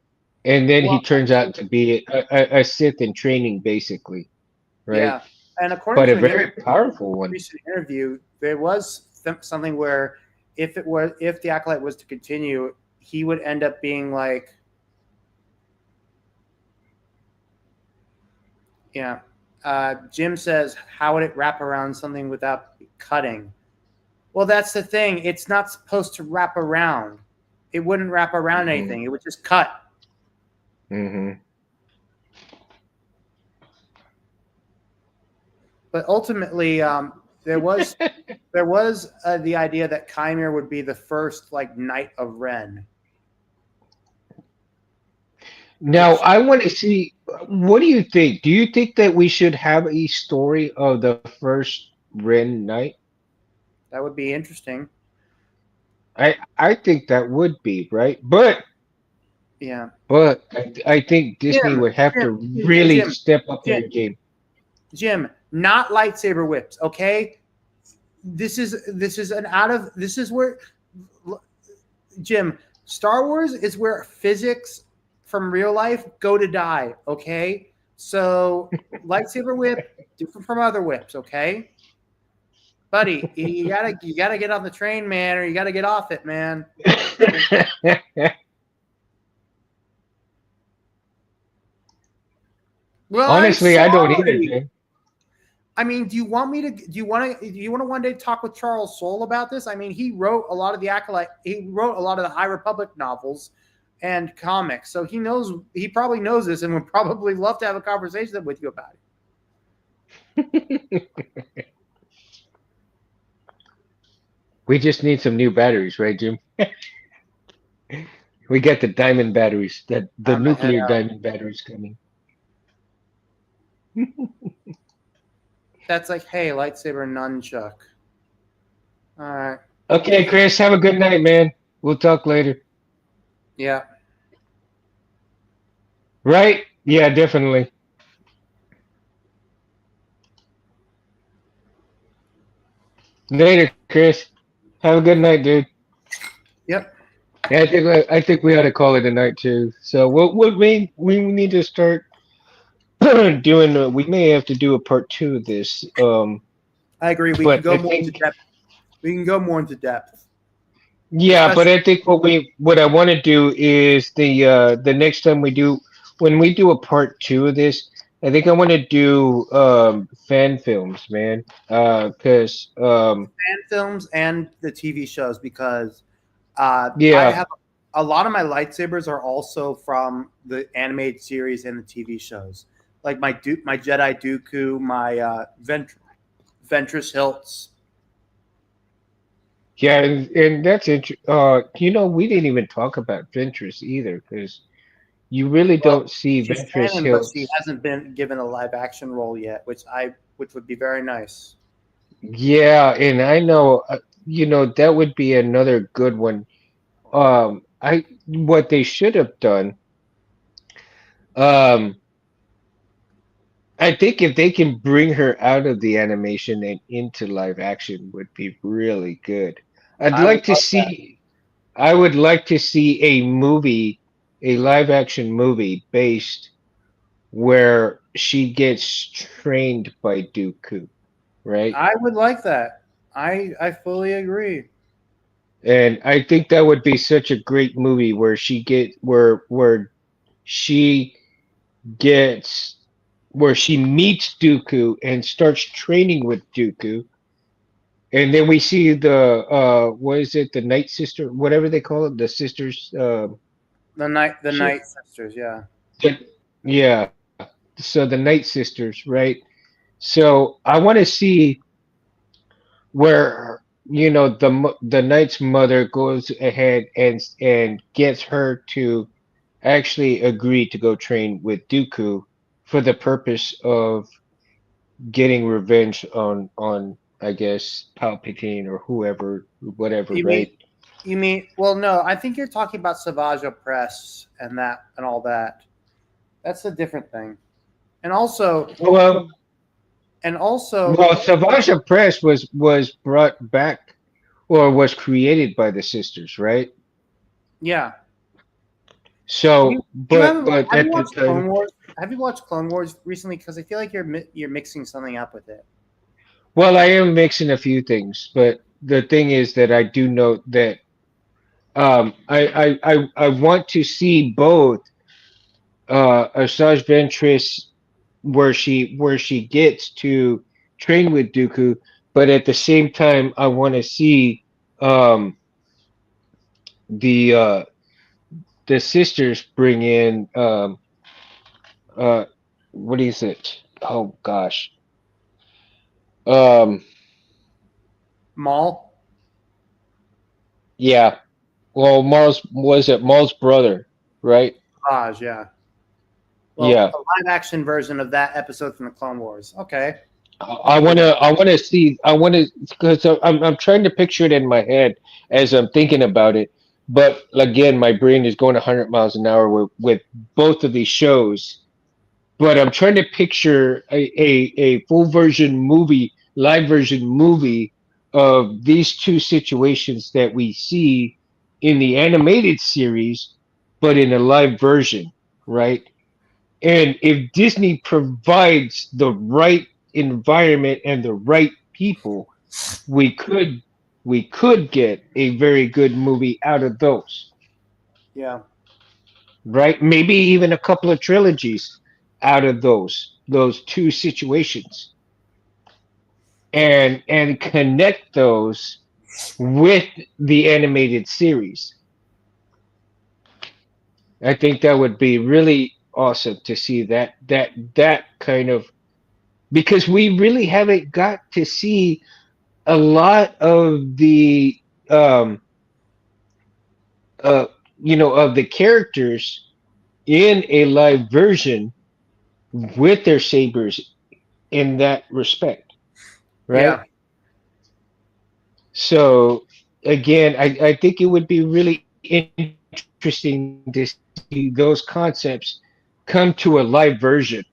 and then he Well, turns out to be a Sith in training, basically, right? yeah. And according But a to an very powerful one. recent interview, there was something where if the acolyte was to continue, he would end up being like, yeah. Jim says, "How would it wrap around something without cutting?" Well, that's the thing. It's not supposed to wrap around. It wouldn't wrap around Hmm. anything. It would just cut. Hmm. But ultimately, there was the idea that Chimere would be the first like Knight of Ren, Now, which I want to see. What do you think? Do you think that we should have a story of the first Ren Knight? that would be interesting. I think that would be right, but Yeah, I think Disney Jim, would have Jim, to really Jim, step up Jim, their game. Jim, not lightsaber whips. Okay, this is where Jim, Star Wars is where physics from real life go to die. Okay, So lightsaber whip, different from other whips, okay? Buddy, you gotta get on the train, man, or you gotta get off it, man. Well, I'm Honestly, I don't either, sorry. man. I mean, do you want to one day talk with Charles Soule about this? I mean, he wrote a lot of the acolyte. He wrote a lot of the High Republic novels and comics, so he probably knows this and would probably love to have a conversation with you about it. We just need some new batteries, right, Jim? We got the diamond batteries, the I'm gonna head nuclear out. diamond batteries coming. That's like, hey, lightsaber nunchuck. All right. Okay, Chris, have a good night, man. We'll talk later. Yeah. Right? Yeah, definitely. Later, Chris. Have a good night, dude. Yep. Yeah, I think we ought to call it a night too. So we need to start doing. We may have to do a part two of this. I agree. We can But go I more into think depth. We can go more into depth, yeah, but especially. I think what I want to do is the next time we do when we do a part two of this, I think I want to do fan films, man. Because Fan films and the TV shows because I yeah, have a lot of my lightsabers are also from the animated series and the TV shows, like my Jedi Dooku, my Ventress hilts. yeah, and that's we didn't even talk about Ventress either because you really Well, don't see she's Ventress canon, but she hilts. hasn't been given a live action role yet, which would be very nice. Yeah, and I know that would be another good one. I what they should have done. Um, I think if they can bring her out of the animation and into live action would be really good. I'd I would like to love that. see I would like to see a movie, a live action movie based where she gets trained by Dooku, right? I would like that. I fully agree. And I think that would be such a great movie where she gets where she meets Dooku and starts training with Dooku. And then we see what is it, the Night Sister, whatever they call it, the sisters The ship. Night Sisters, yeah. The- yeah. So the Night Sisters, right? So I want to see where the Knight's mother goes ahead and gets her to actually agree to go train with Dooku for the purpose of getting revenge on I guess Palpatine or whoever, whatever, You mean right? well, no, I think you're talking about Savage Press and that and all that. That's a different thing. And also Well, and also well, Savage Press was brought back or was created by the sisters, right? yeah. You So, you but have you at the watched Clone time, Wars? Have you watched Clone Wars recently? Because I feel like you're mixing something up with it. well, I am mixing a few things, but the thing is that I do know that I want to see both Asajj Ventress where she gets to train with Dooku, but at the same time, I want to see um, the uh, the sisters bring in uh, what is it? Oh gosh, um, Maul, yeah. Well, Maul's brother, right? Savage, yeah. Well, Yeah. a live action version of that episode from the Clone Wars. Okay. I want to see, because I'm trying to picture it in my head as I'm thinking about it. But again, my brain is going 100 miles an hour with both of these shows. But I'm trying to picture a full version movie, live version movie of these two situations that we see in the animated series, but in a live version, right? And if Disney provides the right environment and the right people, we could we could get a very good movie out of those, Yeah. right? Maybe even a couple of trilogies out of those two situations, and connect those with the animated series. I think that would be really awesome to see that kind of, because we really haven't got to see a lot of the um uh of the characters in a live version with their sabers in that respect, right? Yeah. So again, I think it would be really interesting to see those concepts come to a live version.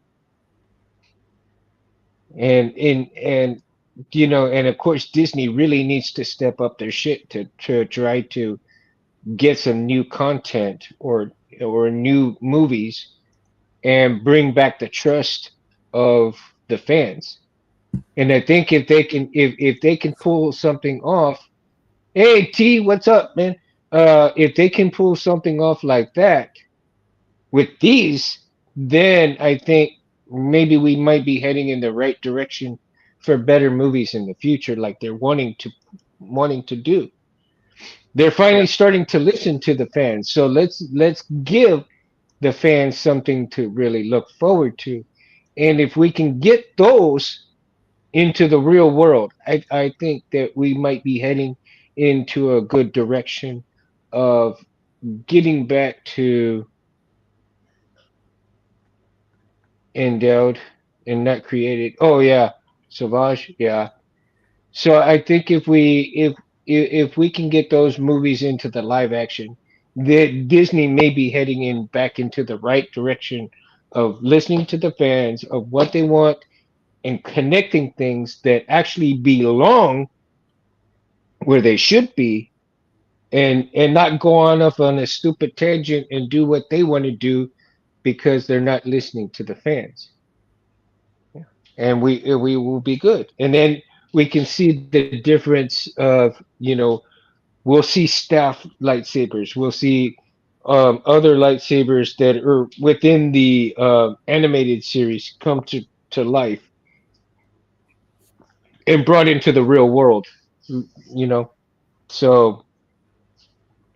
And and of course Disney really needs to step up their shit to try to get some new content or new movies and bring back the trust of the fans. And I think if they can pull something off, hey T, what's up, man? If they can pull something off like that with these, then I think maybe we might be heading in the right direction for better movies in the future, like they're wanting to do. They're Yeah. finally starting to listen to the fans. So let's give the fans something to really look forward to. And if we can get those into the real world, I think that we might be heading into a good direction of getting back to endowed and not created. Oh yeah, Savage, yeah. So I think if we can get those movies into the live action, that Disney may be heading in back into the right direction of listening to the fans of what they want and connecting things that actually belong where they should be, and not go on off on a stupid tangent and do what they want to do because they're not listening to the fans. And we will be good. And then we can see the difference of, we'll see staff lightsabers. We'll see other lightsabers that are within the animated series come to life and brought into the real world. You know, so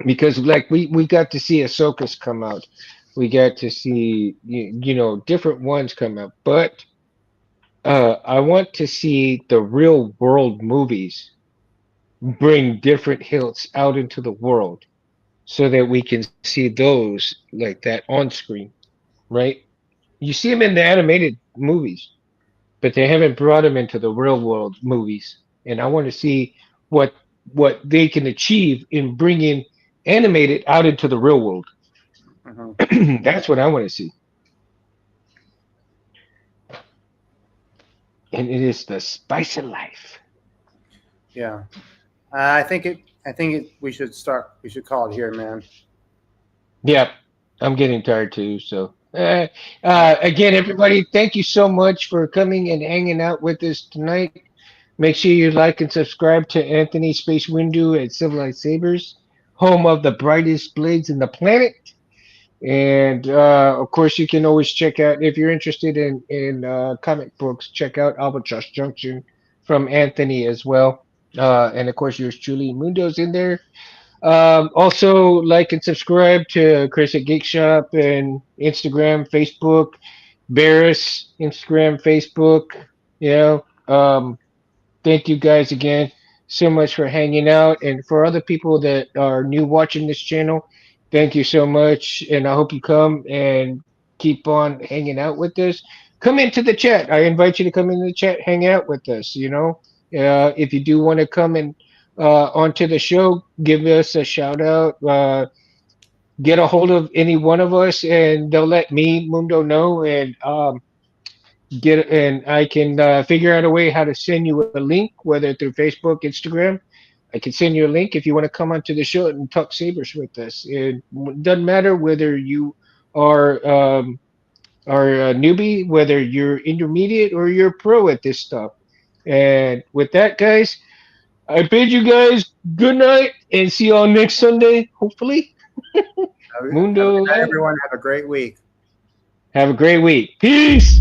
because like we got to see Ahsoka's come out, we got to see different ones come out, but I want to see the real world movies bring different hilts out into the world so that we can see those like that on screen, right? You see them in the animated movies, but they haven't brought them into the real world movies. And I want to see what what they can achieve in bringing animated out into the real world. Hmm. That's what I want to see. And it is the spice of life. Yeah. I think it. I think it. We should start. We should call it here, man. Yep, I'm getting tired too. So, Yeah. again, everybody, thank you so much for coming and hanging out with us tonight. Make sure you like and subscribe to Anthony Space Window at Civilized Sabers, home of the brightest blades in the planet. And of course, you can always check out, if you're interested in comic books, check out Albatross Junction from Anthony as well. And of course, yours truly, Mundo's in there. Also, like and subscribe to Chris at Geek Shop and Instagram, Facebook, Barris, Instagram, Facebook. You know, thank you guys again so much for hanging out. And for other people that are new watching this channel, thank you so much. And I hope you come and keep on hanging out with us. Come into the chat. I invite you to come into the chat, hang out with us. If you do want to come and onto the show, give us a shout out. Get a hold of any one of us, and they'll let me, Mundo, know. And I can figure out a way how to send you a link, whether through Facebook, Instagram. I can send you a link if you want to come onto the show and talk sabers with us. It doesn't matter whether you are are a newbie, whether you're intermediate or you're pro at this stuff. And with that, guys, I bid you guys good night and see y'all next Sunday, hopefully. Have a good Mundo night, light. everyone. Have a great week. Have a great week. Peace.